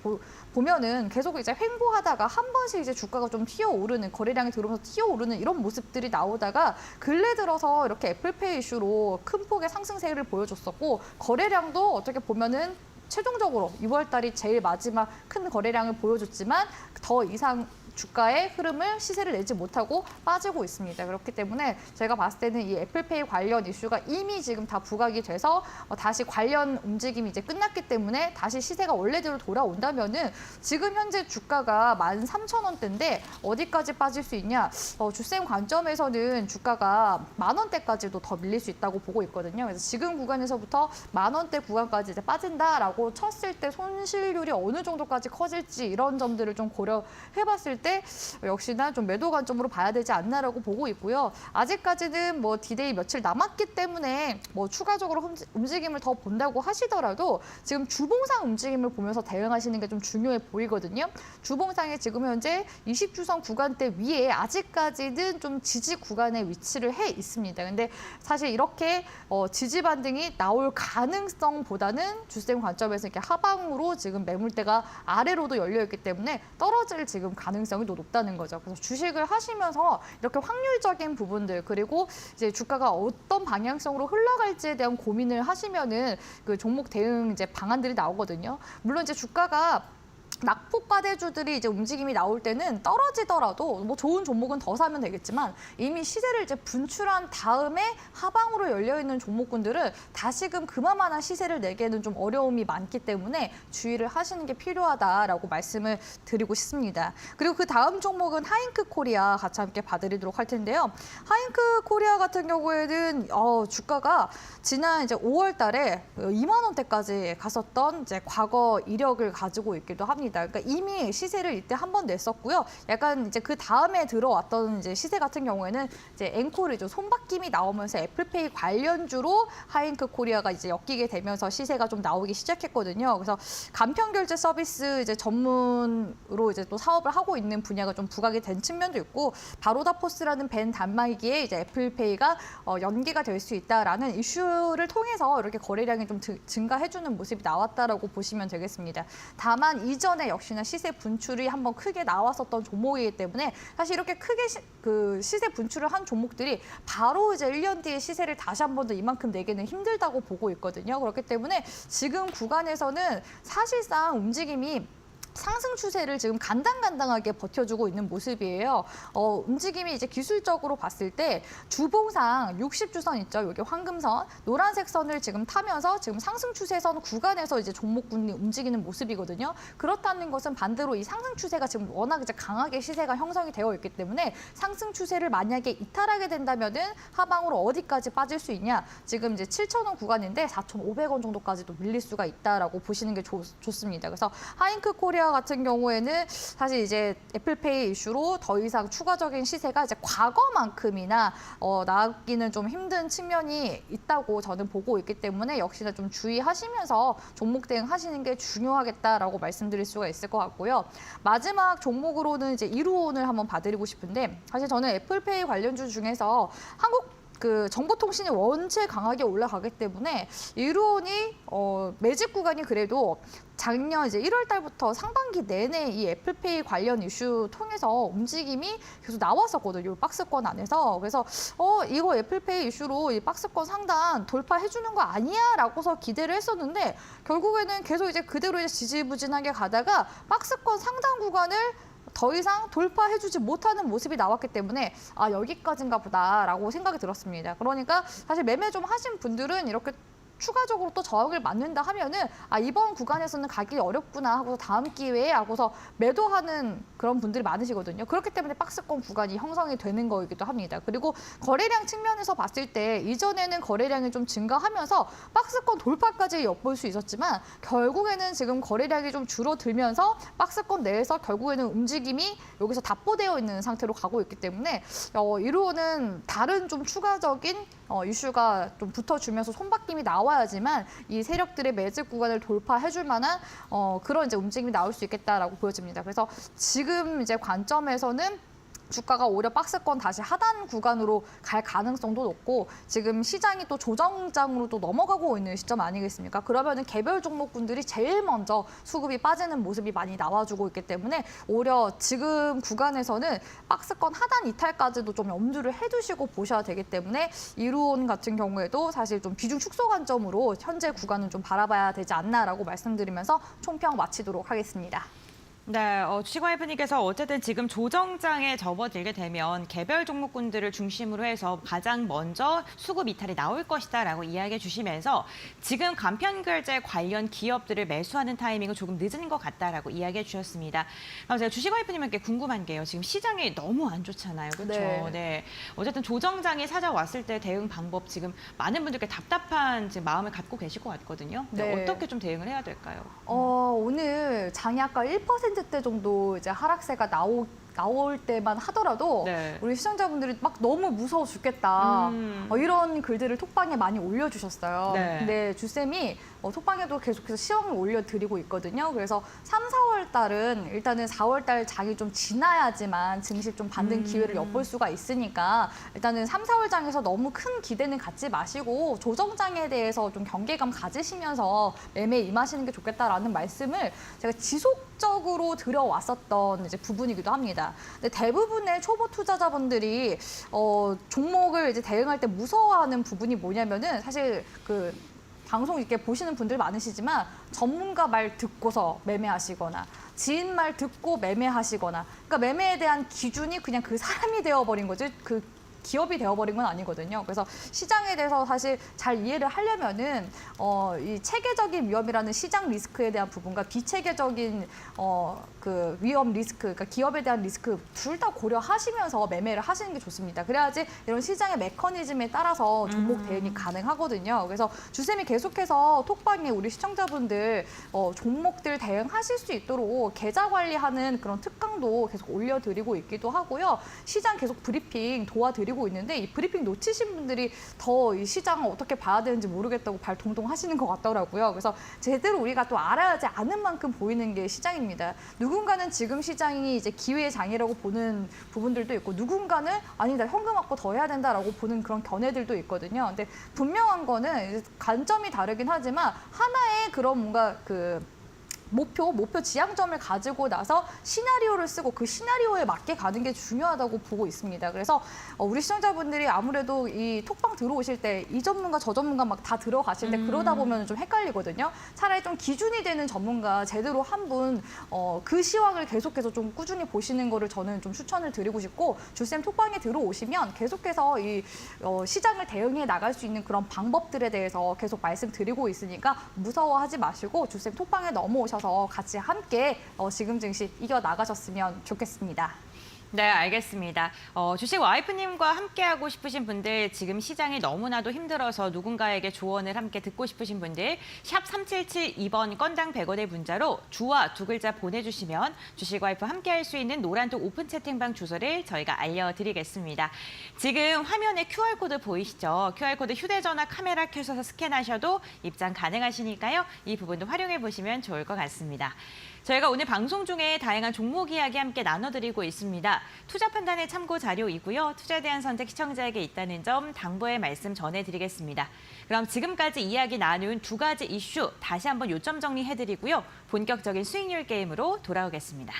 [SPEAKER 3] 보면은 계속 이제 횡보하다가 한 번씩 이제 주가가 좀 튀어오르는 거래량이 들어오면서 튀어오르는 이런 모습들이 나오다가 근래 들어서 이렇게 애플페이 이슈로 큰 폭의 상승세를 보여줬었고 거래량도 어떻게 보면은 최종적으로 2월 달이 제일 마지막 큰 거래량을 보여줬지만 더 이상 주가의 흐름을 시세를 내지 못하고 빠지고 있습니다. 그렇기 때문에 제가 봤을 때는 이 애플페이 관련 이슈가 이미 지금 다 부각이 돼서 다시 관련 움직임이 이제 끝났기 때문에 다시 시세가 원래대로 돌아온다면은 지금 현재 주가가 13,000원대인데 어디까지 빠질 수 있냐? 주쌤 관점에서는 주가가 10,000원대까지도 더 밀릴 수 있다고 보고 있거든요. 그래서 지금 구간에서부터 10,000원대 구간까지 이제 빠진다라고 쳤을 때 손실률이 어느 정도까지 커질지 이런 점들을 좀 고려해봤을 때 역시나 좀 매도 관점으로 봐야 되지 않나라고 보고 있고요. 아직까지는 뭐 디데이 며칠 남았기 때문에 뭐 추가적으로 움직임을 더 본다고 하시더라도 지금 주봉상 움직임을 보면서 대응하시는 게 좀 중요해 보이거든요. 주봉상에 지금 현재 20주선 구간대 위에 아직까지는 좀 지지 구간에 위치를 해 있습니다. 근데 사실 이렇게 지지 반등이 나올 가능성보다는 주쌤 관점에서 이렇게 하방으로 지금 매물대가 아래로도 열려 있기 때문에 떨어질 지금 가능성이 더 높다는 거죠. 그래서 주식을 하시면서 이렇게 확률적인 부분들 그리고 이제 주가가 어떤 방향성으로 흘러갈지에 대한 고민을 하시면은 그 종목 대응 이제 방안들이 나오거든요. 물론 이제 주가가 낙폭과대주들이 이제 움직임이 나올 때는 떨어지더라도 뭐 좋은 종목은 더 사면 되겠지만 이미 시세를 이제 분출한 다음에 하방으로 열려 있는 종목군들은 다시금 그만한 시세를 내기에는 좀 어려움이 많기 때문에 주의를 하시는 게 필요하다라고 말씀을 드리고 싶습니다. 그리고 그 다음 종목은 하잉크 코리아 같이 함께 봐드리도록 할 텐데요. 하잉크 코리아 같은 경우에는 주가가 지난 이제 5월 달에 2만 원대까지 갔었던 이제 과거 이력을 가지고 있기도 합니다. 합니다. 그러니까 이미 시세를 이때 한 번 냈었고요. 약간 이제 그 다음에 들어왔던 이제 시세 같은 경우에는 이제 앵콜이죠. 손바뀜이 나오면서 애플페이 관련주로 하이잉크 코리아가 이제 엮이게 되면서 시세가 좀 나오기 시작했거든요. 그래서 간편 결제 서비스 이제 전문으로 이제 또 사업을 하고 있는 분야가 좀 부각이 된 측면도 있고, 바로다포스라는 밴 단말기에 이제 애플페이가 연계가 될 수 있다라는 이슈를 통해서 이렇게 거래량이 좀 증가해주는 모습이 나왔다라고 보시면 되겠습니다. 다만 이전에 역시나 시세 분출이 한번 크게 나왔었던 종목이기 때문에 사실 이렇게 크게 시세 분출을 한 종목들이 바로 이제 1년 뒤에 시세를 다시 한 번 더 이만큼 내기는 힘들다고 보고 있거든요. 그렇기 때문에 지금 구간에서는 사실상 움직임이 상승 추세를 지금 간당간당하게 버텨주고 있는 모습이에요. 움직임이 이제 기술적으로 봤을 때 주봉상 60주선 있죠. 여기 황금선, 노란색 선을 지금 타면서 지금 상승 추세선 구간에서 이제 종목군이 움직이는 모습이거든요. 그렇다는 것은 반대로 이 상승 추세가 지금 워낙 이제 강하게 시세가 형성이 되어 있기 때문에 상승 추세를 만약에 이탈하게 된다면은 하방으로 어디까지 빠질 수 있냐? 지금 이제 7,000원 구간인데 4,500원 정도까지도 밀릴 수가 있다라고 보시는 게 좋습니다. 그래서 하잉크 코리아 같은 경우에는 사실 이제 애플페이 이슈로 더 이상 추가적인 시세가 이제 과거만큼이나 나기는 좀 힘든 측면이 있다고 저는 보고 있기 때문에 역시나 좀 주의하시면서 종목 대응하시는 게 중요하겠다라고 말씀드릴 수가 있을 것 같고요. 마지막 종목으로는 이제 이루온을 한번 봐드리고 싶은데, 사실 저는 애플페이 관련주 중에서 한국 정보통신이 원체 강하게 올라가기 때문에 이루온이 매집 구간이 그래도 작년 이제 1월 달부터 상반기 내내 이 애플페이 관련 이슈 통해서 움직임이 계속 나왔었거든요. 이 박스권 안에서. 그래서 이거 애플페이 이슈로 이 박스권 상단 돌파해 주는 거 아니야라고서 기대를 했었는데, 결국에는 계속 이제 그대로 이제 지지부진하게 가다가 박스권 상단 구간을 더 이상 돌파해주지 못하는 모습이 나왔기 때문에 여기까지인가 보다라고 생각이 들었습니다. 그러니까 사실 매매 좀 하신 분들은 이렇게 추가적으로 또 저항을 맞는다 하면은 이번 구간에서는 가기 어렵구나 하고서 다음 기회에 하고서 매도하는 그런 분들이 많으시거든요. 그렇기 때문에 박스권 구간이 형성이 되는 거이기도 합니다. 그리고 거래량 측면에서 봤을 때 이전에는 거래량이 좀 증가하면서 박스권 돌파까지 엿볼 수 있었지만, 결국에는 지금 거래량이 좀 줄어들면서 박스권 내에서 결국에는 움직임이 여기서 답보되어 있는 상태로 가고 있기 때문에 이루어는 다른 좀 추가적인 이슈가 좀 붙어주면서 손바뀜이 나와야지만 이 세력들의 매집 구간을 돌파해줄 만한 그런 이제 움직임이 나올 수 있겠다라고 보여집니다. 그래서 지금 이제 관점에서는 주가가 오히려 박스권 다시 하단 구간으로 갈 가능성도 높고, 지금 시장이 또 조정장으로 또 넘어가고 있는 시점 아니겠습니까? 그러면은 개별 종목군들이 제일 먼저 수급이 빠지는 모습이 많이 나와주고 있기 때문에 오히려 지금 구간에서는 박스권 하단 이탈까지도 좀 염두를 해두시고 보셔야 되기 때문에 이루온 같은 경우에도 사실 좀 비중 축소 관점으로 현재 구간은 좀 바라봐야 되지 않나라고 말씀드리면서 총평 마치도록 하겠습니다.
[SPEAKER 1] 네, 주식와이프님께서 어쨌든 지금 조정장에 접어들게 되면 개별 종목군들을 중심으로 해서 가장 먼저 수급 이탈이 나올 것이다라고 이야기해 주시면서 지금 간편결제 관련 기업들을 매수하는 타이밍은 조금 늦은 것 같다라고 이야기해 주셨습니다. 제가 주식와이프님께 궁금한 게요. 지금 시장이 너무 안 좋잖아요. 그렇죠? 네. 어쨌든 조정장이 찾아왔을 때 대응 방법 지금 많은 분들께 답답한 지금 마음을 갖고 계실 것 같거든요. 네. 어떻게 좀 대응을 해야 될까요?
[SPEAKER 3] 오늘 장이 아까 1%대 정도 이제 하락세가 나올 때만 하더라도 우리 시청자분들이 막 너무 무서워 죽겠다. 이런 글들을 톡방에 많이 올려주셨어요. 근데 주쌤이 톡방에도 계속해서 시황을 올려드리고 있거든요. 그래서 3, 4월 달은 일단은 4월 달 장이 좀 지나야지만 증시 좀 반등 기회를 엿볼 수가 있으니까 일단은 3, 4월 장에서 너무 큰 기대는 갖지 마시고 조정장에 대해서 좀 경계감 가지시면서 매매에 임하시는 게 좋겠다라는 말씀을 제가 지속적으로 드려왔었던 이제 부분이기도 합니다. 근데 대부분의 초보 투자자분들이 종목을 이제 대응할 때 무서워하는 부분이 뭐냐면은 사실 방송 이렇게 보시는 분들 많으시지만 전문가 말 듣고서 매매하시거나 지인 말 듣고 매매하시거나, 그러니까 매매에 대한 기준이 그냥 그 사람이 되어버린 거지. 기업이 되어버린 건 아니거든요. 그래서 시장에 대해서 사실 잘 이해를 하려면은 이 체계적인 위험이라는 시장 리스크에 대한 부분과 비체계적인 그 위험 리스크, 그러니까 기업에 대한 리스크 둘 다 고려하시면서 매매를 하시는 게 좋습니다. 그래야지 이런 시장의 메커니즘에 따라서 종목 대응이 가능하거든요. 그래서 주쌤이 계속해서 톡방에 우리 시청자분들 종목들 대응하실 수 있도록 계좌 관리하는 그런 특강도 계속 올려드리고 있기도 하고요. 시장 계속 브리핑 도와드리고 있는데 이 브리핑 놓치신 분들이 더 이 시장을 어떻게 봐야 되는지 모르겠다고 발 동동 하시는 것 같더라고요. 그래서 제대로 우리가 또 알아야지 아는 만큼 보이는 게 시장입니다. 누군가는 지금 시장이 이제 기회의 장이라고 보는 부분들도 있고 누군가는 아니다 현금 확보 더 해야 된다라고 보는 그런 견해들도 있거든요. 근데 분명한 거는 관점이 다르긴 하지만 하나의 그런 뭔가 그 목표 지향점을 가지고 나서 시나리오를 쓰고 그 시나리오에 맞게 가는 게 중요하다고 보고 있습니다. 그래서 우리 시청자분들이 아무래도 이 톡방 들어오실 때 이 전문가 저 전문가 막 다 들어가실 때 그러다 보면 좀 헷갈리거든요. 차라리 좀 기준이 되는 전문가 제대로 한 분 그 시황을 계속해서 좀 꾸준히 보시는 거를 저는 좀 추천을 드리고 싶고 주쌤 톡방에 들어오시면 계속해서 이 시장을 대응해 나갈 수 있는 그런 방법들에 대해서 계속 말씀드리고 있으니까 무서워하지 마시고 주쌤 톡방에 넘어오셔서 같이 함께 지금 증시 이겨 나가셨으면 좋겠습니다.
[SPEAKER 1] 네, 알겠습니다. 주식 와이프님과 함께하고 싶으신 분들, 지금 시장이 너무나도 힘들어서 누군가에게 조언을 함께 듣고 싶으신 분들, 샵 3772번 건당 100원의 문자로 주와 두 글자 보내주시면 주식 와이프 함께할 수 있는 노란톡 오픈 채팅방 주소를 저희가 알려드리겠습니다. 지금 화면에 QR코드 보이시죠? QR코드 휴대전화 카메라 켜셔서 스캔하셔도 입장 가능하시니까요. 이 부분도 활용해 보시면 좋을 것 같습니다. 저희가 오늘 방송 중에 다양한 종목 이야기 함께 나눠드리고 있습니다. 투자 판단의 참고 자료이고요. 투자에 대한 선택 시청자에게 있다는 점 당부의 말씀 전해드리겠습니다. 그럼 지금까지 이야기 나눈 두 가지 이슈 다시 한번 요점 정리해드리고요. 본격적인 수익률 게임으로 돌아오겠습니다.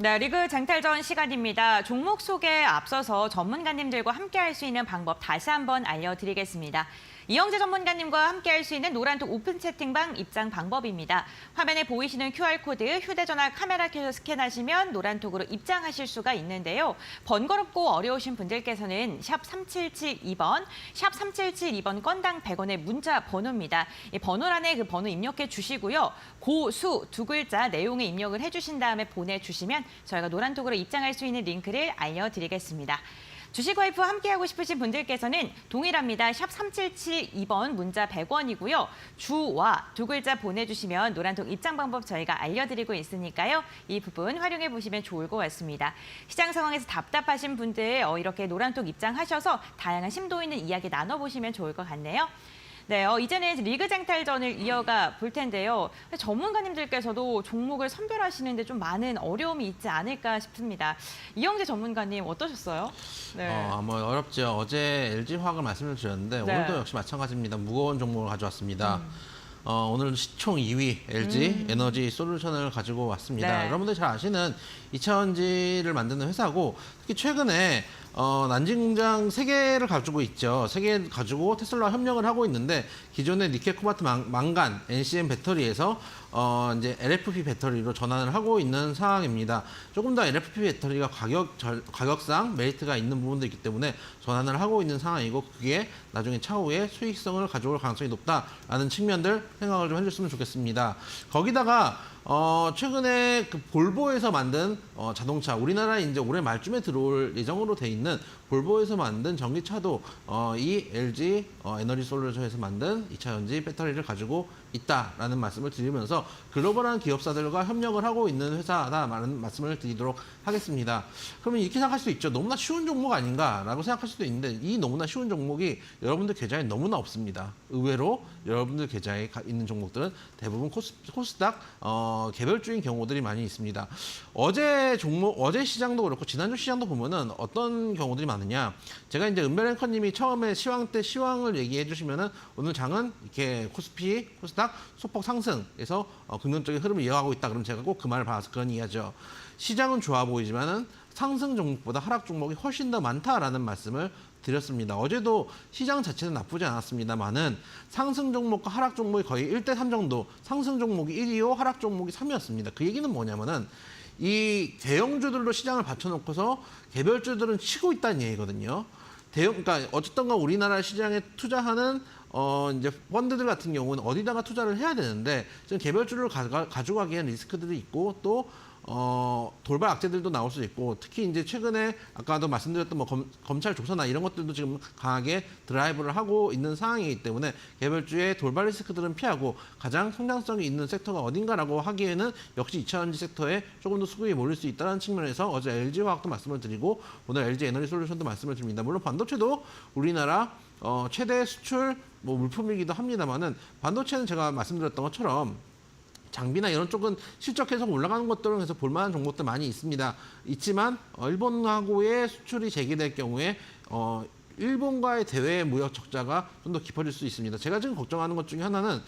[SPEAKER 1] 네, 리그 장탈전 시간입니다. 종목 소개에 앞서서 전문가님들과 함께할 수 있는 방법 다시 한번 알려드리겠습니다. 이영재 전문가님과 함께할 수 있는 노란톡 오픈 채팅방 입장 방법입니다. 화면에 보이시는 QR코드 휴대전화 카메라 켜서 스캔하시면 노란톡으로 입장하실 수가 있는데요. 번거롭고 어려우신 분들께서는 샵 3772번 건당 100원의 문자 번호입니다. 이 번호란에 그 번호 입력해 주시고요. 고수 두 글자 내용을 입력을 해주신 다음에 보내주시면 저희가 노란톡으로 입장할 수 있는 링크를 알려드리겠습니다. 주식 와이프 함께하고 싶으신 분들께서는 동일합니다. 샵 3772번 문자 100원이고요. 주와 두 글자 보내주시면 노란톡 입장 방법 저희가 알려드리고 있으니까요. 이 부분 활용해 보시면 좋을 것 같습니다. 시장 상황에서 답답하신 분들 이렇게 노란톡 입장하셔서 다양한 심도 있는 이야기 나눠보시면 좋을 것 같네요. 네, 이제는 리그 장탈전을 이어가 볼 텐데요. 전문가님들께서도 종목을 선별하시는데 좀 많은 어려움이 있지 않을까 싶습니다. 이영재 전문가님 어떠셨어요? 네.
[SPEAKER 2] 뭐 어렵죠. 어제 LG화학을 말씀을 드렸는데
[SPEAKER 1] 네.
[SPEAKER 2] 오늘도 역시 마찬가지입니다. 무거운 종목을 가져왔습니다. 오늘 시총 2위 LG 에너지 솔루션을 가지고 왔습니다.
[SPEAKER 1] 네.
[SPEAKER 2] 여러분들 잘 아시는 2차전지를 만드는 회사고 특히 최근에 난징 공장 3개를 가지고 있죠. 3개 가지고 테슬라와 협력을 하고 있는데 기존의 니켈 코발트 망간 NCM 배터리에서 이제 LFP 배터리로 전환을 하고 있는 상황입니다. 조금 더 LFP 배터리가 가격상 메리트가 있는 부분도 있기 때문에 전환을 하고 있는 상황이고 그게 나중에 차후에 수익성을 가져올 가능성이 높다라는 측면들 생각을 좀 해줬으면 좋겠습니다. 거기다가 최근에 그 볼보에서 만든 자동차, 우리나라에 이제 올해 말쯤에 들어올 예정으로 돼 있는 볼보에서 만든 전기차도 이 LG 에너지 솔루션에서 만든 2차전지 배터리를 가지고 있다라는 말씀을 드리면서 글로벌한 기업사들과 협력을 하고 있는 회사다라는 말씀을 드리도록 하겠습니다. 그러면 이렇게 생각할 수도 있죠. 너무나 쉬운 종목 아닌가라고 생각할 수도 있는데 이 너무나 쉬운 종목이 여러분들 계좌에 너무나 없습니다. 의외로 여러분들 계좌에 있는 종목들은 대부분 코스닥 개별주인 경우들이 많이 있습니다. 어제 시장도 그렇고 지난주 시장도 보면은 어떤 경우들이 많으냐. 제가 이제 은별앵커님이 처음에 시황 때 시황을 얘기해 주시면은 오늘 장은 이렇게 코스닥 소폭 상승에서 긍정적인 흐름을 이어가고 있다. 그럼 제가 꼭 그 말을 봐서 그런 이야기죠. 시장은 좋아 보이지만은 상승 종목보다 하락 종목이 훨씬 더 많다라는 말씀을 드렸습니다. 어제도 시장 자체는 나쁘지 않았습니다만은 상승 종목과 하락 종목이 거의 1대3 정도, 상승 종목이 1이요, 하락 종목이 3이었습니다. 그 얘기는 뭐냐면은 이 대형주들로 시장을 받쳐놓고서 개별주들은 치고 있다는 얘기거든요. 그러니까 어쨌든 간 우리나라 시장에 투자하는 이제 펀드들 같은 경우는 어디다가 투자를 해야 되는데 지금 개별주를 가지고 가기엔 리스크들이 있고 또 돌발 악재들도 나올 수 있고 특히 이제 최근에 아까도 말씀드렸던 뭐 검찰 조사나 이런 것들도 지금 강하게 드라이브를 하고 있는 상황이기 때문에 개별주의 돌발 리스크들은 피하고 가장 성장성이 있는 섹터가 어딘가라고 하기에는 역시 2차전지 섹터에 조금 더 수급이 몰릴 수 있다는 측면에서 어제 LG화학도 말씀을 드리고 오늘 LG에너지솔루션도 말씀을 드립니다. 물론 반도체도 우리나라 최대 수출 물품이기도 합니다만은 반도체는 제가 말씀드렸던 것처럼 장비나 이런 쪽은 실적 계속 올라가는 것들은 계속 볼만한 종목들 많이 있지만 일본하고의 수출이 재개될 경우에 일본과의 대외 무역 적자가 좀 더 깊어질 수 있습니다. 제가 지금 걱정하는 것 중에 하나는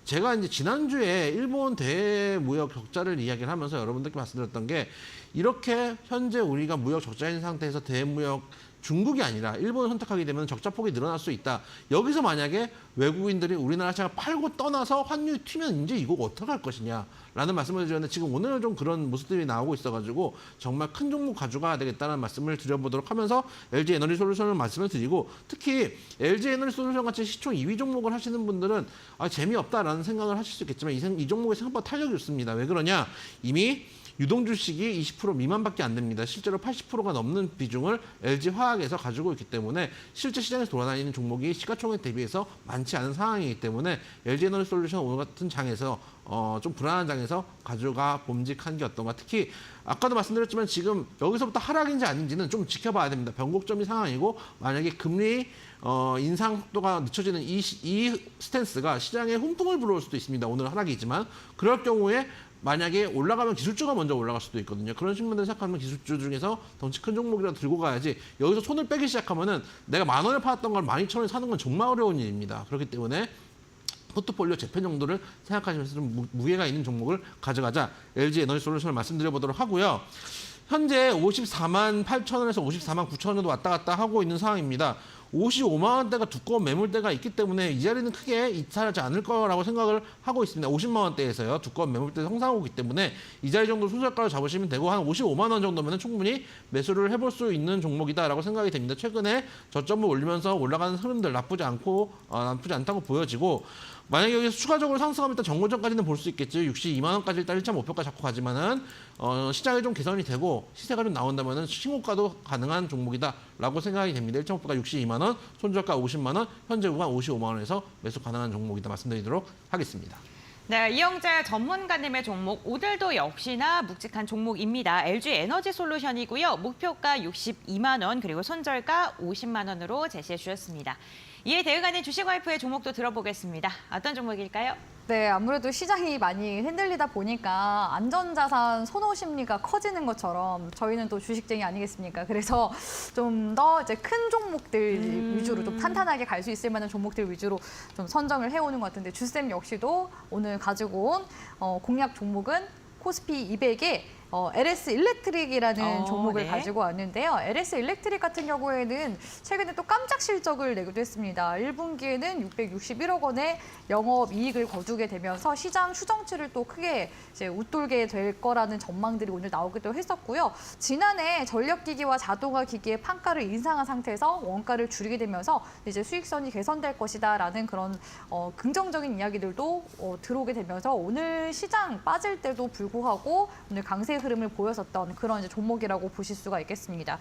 [SPEAKER 2] 제가 이제 지난주에 일본 대외 무역 적자를 이야기를 하면서 여러분들께 말씀드렸던 게 이렇게 현재 우리가 무역 적자인 상태에서 대외 무역 중국이 아니라 일본을 선택하게 되면 적자폭이 늘어날 수 있다. 여기서 만약에 외국인들이 우리나라 시장을 팔고 떠나서 환율이 튀면 이제 이거 어떡할 것이냐 라는 말씀을 드렸는데 지금 오늘은 좀 그런 모습들이 나오고 있어가지고 정말 큰 종목 가져가야 되겠다는 말씀을 드려보도록 하면서 LG에너지솔루션을 말씀을 드리고 특히 LG에너지솔루션 같이 시총 2위 종목을 하시는 분들은 재미없다라는 생각을 하실 수 있겠지만 이 종목이 생각보다 탄력이 좋습니다. 왜 그러냐? 이미 유동주식이 20% 미만밖에 안 됩니다. 실제로 80%가 넘는 비중을 LG화학에서 가지고 있기 때문에 실제 시장에서 돌아다니는 종목이 시가총액 대비해서 많지 않은 상황이기 때문에 LG에너지솔루션 오늘 같은 장에서 좀 불안한 장에서 가져가 봄직한 게 어떤가. 특히 아까도 말씀드렸지만 지금 여기서부터 하락인지 아닌지는 좀 지켜봐야 됩니다. 변곡점이 상황이고 만약에 금리 인상 속도가 늦춰지는 이 스탠스가 시장에 훈풍을 불어올 수도 있습니다. 오늘 하락이지만 그럴 경우에 만약에 올라가면 기술주가 먼저 올라갈 수도 있거든요. 그런 측면들 생각하면 기술주 중에서 덩치 큰 종목이라도 들고 가야지 여기서 손을 빼기 시작하면은 내가 10,000원에 팔았던 걸 12,000원에 사는 건 정말 어려운 일입니다. 그렇기 때문에 포트폴리오 재편 정도를 생각하시면서 좀 무게가 있는 종목을 가져가자. LG에너지솔루션을 말씀드려보도록 하고요. 현재 54만 8,000원에서 54만 9,000원 정도 왔다 갔다 하고 있는 상황입니다. 55만 원대가 두꺼운 매물대가 있기 때문에 이 자리는 크게 이탈하지 않을 거라고 생각을 하고 있습니다. 50만 원대에서요. 두꺼운 매물대 형성하고 있기 때문에 이 자리 정도 손절가를 잡으시면 되고 한 55만 원 정도면 충분히 매수를 해볼 수 있는 종목이다라고 생각이 됩니다. 최근에 저점을 올리면서 올라가는 흐름들 나쁘지 않다고 보여지고 만약에 여기서 추가적으로 상승하면 일단 정고점까지는 볼 수 있겠죠. 62만 원까지 일단 1차 목표가 잡고 가지만은 시장이 좀 개선이 되고 시세가 좀 나온다면은 신고가도 가능한 종목이다라고 생각이 됩니다. 1차 목표가 62만 원, 손절가 50만 원, 현재 구간 55만 원에서 매수 가능한 종목이다 말씀드리도록 하겠습니다.
[SPEAKER 1] 네, 이영재 전문가님의 종목 오늘도 역시나 묵직한 종목입니다. LG에너지솔루션이고요. 목표가 62만 원 그리고 손절가 50만 원으로 제시해 주셨습니다. 이에 대응하는 주식와이프의 종목도 들어보겠습니다. 어떤 종목일까요?
[SPEAKER 3] 네, 아무래도 시장이 많이 흔들리다 보니까 안전자산 선호 심리가 커지는 것처럼 저희는 또 주식쟁이 아니겠습니까? 그래서 좀 더 이제 큰 종목들 위주로 좀 탄탄하게 갈 수 있을 만한 종목들 위주로 좀 선정을 해오는 것 같은데 주쌤 역시도 오늘 가지고 온 공략 종목은 코스피 200에 LS 일렉트릭이라는 종목을
[SPEAKER 1] 네.
[SPEAKER 3] 가지고 왔는데요. LS 일렉트릭 같은 경우에는 최근에 또 깜짝 실적을 내기도 했습니다. 1분기에는 661억 원의 영업이익을 거두게 되면서 시장 추정치를 또 크게 이제 웃돌게 될 거라는 전망들이 오늘 나오기도 했었고요. 지난해 전력기기와 자동화기기의 판가를 인상한 상태에서 원가를 줄이게 되면서 이제 수익성이 개선될 것이다라는 그런 긍정적인 이야기들도 들어오게 되면서 오늘 시장 빠질 때도 불구하고 오늘 강세 흐름을 보였었던 그런 이제 종목이라고 보실 수가 있겠습니다.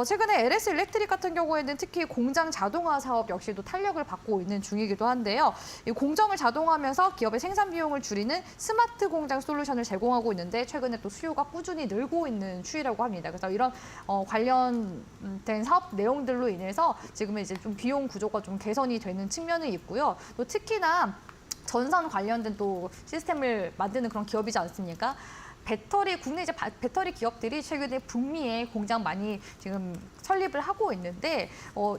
[SPEAKER 3] 최근에 LS 일렉트릭 같은 경우에는 특히 공장 자동화 사업 역시도 탄력을 받고 있는 중이기도 한데요. 이 공정을 자동화하면서 기업의 생산 비용을 줄이는 스마트 공장 솔루션을 제공하고 있는데 최근에 또 수요가 꾸준히 늘고 있는 추이라고 합니다. 그래서 이런 관련된 사업 내용들로 인해서 지금은 이제 좀 비용 구조가 좀 개선이 되는 측면이 있고요. 또 특히나 전선 관련된 또 시스템을 만드는 그런 기업이지 않습니까? 국내 이제 배터리 기업들이 최근에 북미에 공장 많이 지금 설립을 하고 있는데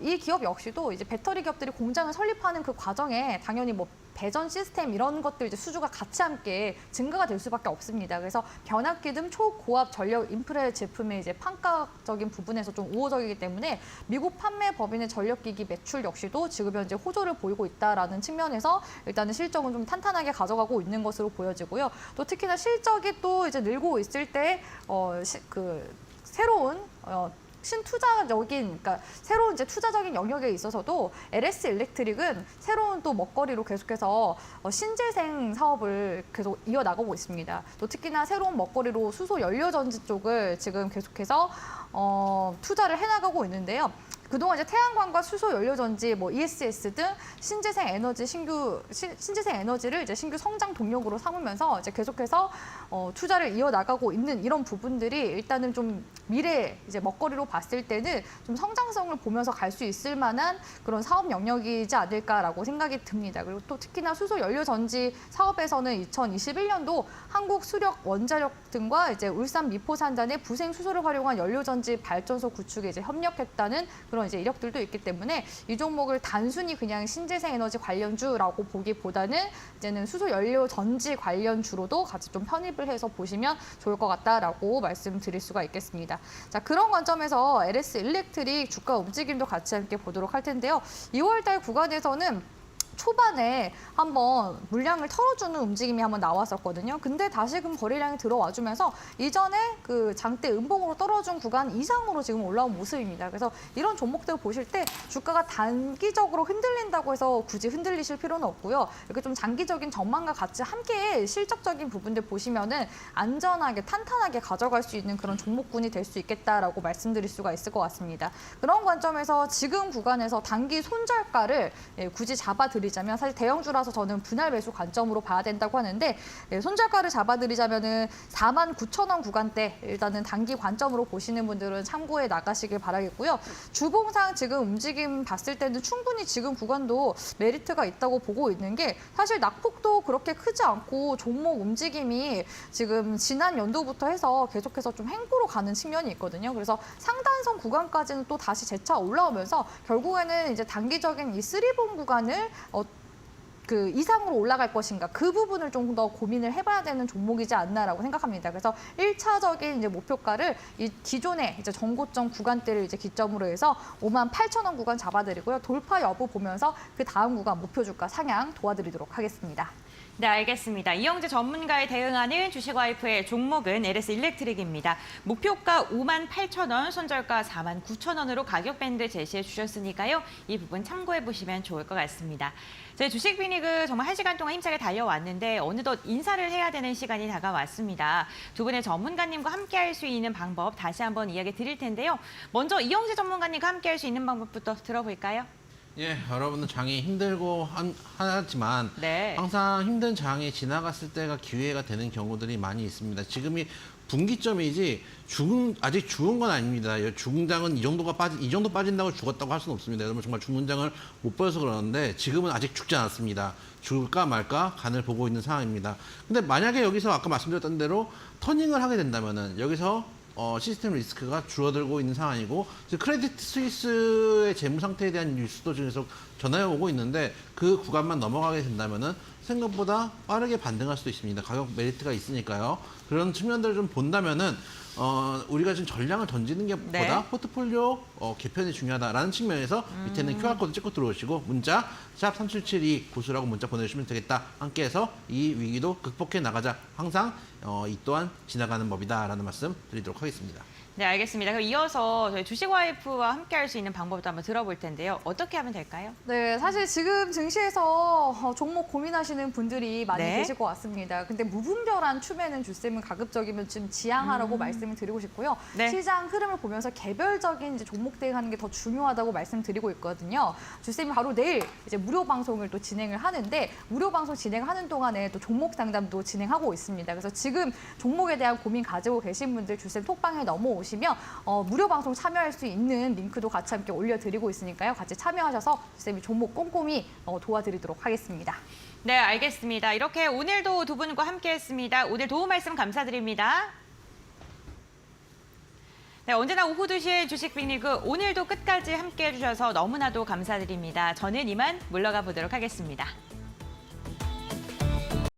[SPEAKER 3] 이 기업 역시도 이제 배터리 기업들이 공장을 설립하는 그 과정에 당연히 뭐 배전 시스템 이런 것들 이제 수주가 같이 함께 증가가 될 수밖에 없습니다. 그래서 변압기 등 초고압 전력 인프라 제품의 이제 판가적인 부분에서 좀 우호적이기 때문에 미국 판매 법인의 전력기기 매출 역시도 지금 현재 호조를 보이고 있다라는 측면에서 일단은 실적은 좀 탄탄하게 가져가고 있는 것으로 보여지고요. 또 특히나 실적이 또 이제 늘고 있을 때 새로운 그러니까 새로운 이제 투자적인 영역에 있어서도 LS 일렉트릭은 새로운 또 먹거리로 계속해서 신재생 사업을 계속 이어나가고 있습니다. 또 특히나 새로운 먹거리로 수소 연료 전지 쪽을 지금 계속해서 투자를 해나가고 있는데요. 그동안 이제 태양광과 수소 연료 전지, 뭐 ESS 등 신재생 에너지를 이제 신규 성장 동력으로 삼으면서 이제 계속해서 투자를 이어나가고 있는 이런 부분들이 일단은 좀 미래 이제 먹거리로 봤을 때는 좀 성장성을 보면서 갈 수 있을 만한 그런 사업 영역이지 않을까라고 생각이 듭니다. 그리고 또 특히나 수소 연료 전지 사업에서는 2021년도 한국 수력 원자력 등과 이제 울산 미포 산단의 부생 수소를 활용한 연료 전지 발전소 구축에 이제 협력했다는 그런 이제 이력들도 있기 때문에 이 종목을 단순히 그냥 신재생 에너지 관련주라고 보기보다는 이제는 수소 연료 전지 관련주로도 같이 좀 편입을 해서 보시면 좋을 것 같다라고 말씀드릴 수가 있겠습니다. 자, 그런 관점에서 LS 일렉트릭 주가 움직임도 같이 함께 보도록 할 텐데요. 2월달 구간에서는 초반에 한번 물량을 털어주는 움직임이 한번 나왔었거든요. 근데 다시금 거래량이 들어와주면서 이전에 그 장대 음봉으로 떨어진 구간 이상으로 지금 올라온 모습입니다. 그래서 이런 종목들 보실 때 주가가 단기적으로 흔들린다고 해서 굳이 흔들리실 필요는 없고요. 이렇게 좀 장기적인 전망과 같이 함께 실적적인 부분들 보시면은 안전하게 탄탄하게 가져갈 수 있는 그런 종목군이 될 수 있겠다라고 말씀드릴 수가 있을 것 같습니다. 그런 관점에서 지금 구간에서 단기 손절가를 굳이 잡아드리자면 사실 대형주라서 저는 분할 매수 관점으로 봐야 된다고 하는데 손절가를 잡아드리자면은 49,000원 구간대 일단은 단기 관점으로 보시는 분들은 참고해 나가시길 바라겠고요. 주봉상 지금 움직임 봤을 때는 충분히 지금 구간도 메리트가 있다고 보고 있는 게 사실 낙폭도 그렇게 크지 않고 종목 움직임이 지금 지난 연도부터 해서 계속해서 좀 횡보로 가는 측면이 있거든요. 그래서 상단선 구간까지는 또 다시 재차 올라오면서 결국에는 이제 단기적인 이 3봉 구간을 그 이상으로 올라갈 것인가 그 부분을 좀 더 고민을 해봐야 되는 종목이지 않나라고 생각합니다. 그래서 1차적인 이제 목표가를 이 기존의 이제 정고점 구간대를 이제 기점으로 해서 58,000원 구간 잡아드리고요. 돌파 여부 보면서 그 다음 구간 목표 주가 상향 도와드리도록 하겠습니다.
[SPEAKER 1] 네, 알겠습니다. 이영재 전문가에 대응하는 주식와이프의 종목은 LS 일렉트릭입니다. 목표가 58,000원, 손절가 49,000원으로 가격 밴드 제시해 주셨으니까요. 이 부분 참고해 보시면 좋을 것 같습니다. 저희 주식 빅리그 정말 1시간 동안 힘차게 달려왔는데 어느덧 인사를 해야 되는 시간이 다가왔습니다. 두 분의 전문가님과 함께할 수 있는 방법 다시 한번 이야기 드릴 텐데요. 먼저 이영재 전문가님과 함께할 수 있는 방법부터 들어볼까요?
[SPEAKER 2] 예, 여러분은 장이 힘들고 하지만
[SPEAKER 1] 네.
[SPEAKER 2] 항상 힘든 장이 지나갔을 때가 기회가 되는 경우들이 많이 있습니다. 지금이 분기점이지 아직 죽은 건 아닙니다. 죽은 장은 이 정도 빠진다고 죽었다고 할 수는 없습니다. 여러분 정말 죽은 장을 못 보여서 그러는데 지금은 아직 죽지 않았습니다. 죽을까 말까 간을 보고 있는 상황입니다. 근데 만약에 여기서 아까 말씀드렸던 대로 터닝을 하게 된다면은 여기서 시스템 리스크가 줄어들고 있는 상황이고 크레디트 스위스의 재무 상태에 대한 뉴스도 계속 전화해 오고 있는데 그 구간만 넘어가게 된다면은 생각보다 빠르게 반등할 수도 있습니다. 가격 메리트가 있으니까요. 그런 측면들을 좀 본다면은 우리가 지금 전량을 던지는 게 보다
[SPEAKER 1] 네.
[SPEAKER 2] 포트폴리오 개편이 중요하다라는 측면에서 밑에는 QR코드 찍고 들어오시고 문자 샵 3772 고수라고 문자 보내주시면 되겠다. 함께해서 이 위기도 극복해 나가자. 항상 이 또한 지나가는 법이다라는 말씀 드리도록 하겠습니다.
[SPEAKER 1] 네, 알겠습니다. 그럼 이어서 저희 주식 와이프와 함께 할 수 있는 방법도 한번 들어볼 텐데요. 어떻게 하면 될까요?
[SPEAKER 3] 네, 사실 지금 증시에서 종목 고민하시는 분들이 많이
[SPEAKER 1] 네.
[SPEAKER 3] 계실 것 같습니다. 근데 무분별한 추매는 주쌤은 가급적이면 좀 지양하라고 말씀을 드리고 싶고요.
[SPEAKER 1] 네.
[SPEAKER 3] 시장 흐름을 보면서 개별적인 이제 종목 대응하는 게 더 중요하다고 말씀드리고 있거든요. 주쌤이 바로 내일 이제 무료 방송을 또 진행을 하는데 무료 방송 진행하는 동안에 또 종목 상담도 진행하고 있습니다. 그래서 지금 종목에 대한 고민 가지고 계신 분들 주쌤 톡방에 넘어오시면 무료 방송 참여할 수 있는 링크도 같이 함께 올려드리고 있으니까요. 같이 참여하셔서 주쌤이 종목 꼼꼼히 도와드리도록 하겠습니다.
[SPEAKER 1] 네, 알겠습니다. 이렇게 오늘도 두 분과 함께했습니다. 오늘 도움 말씀 감사드립니다. 네, 언제나 오후 2시에 주식 빅리그 오늘도 끝까지 함께해 주셔서 너무나도 감사드립니다. 저는 이만 물러가 보도록 하겠습니다.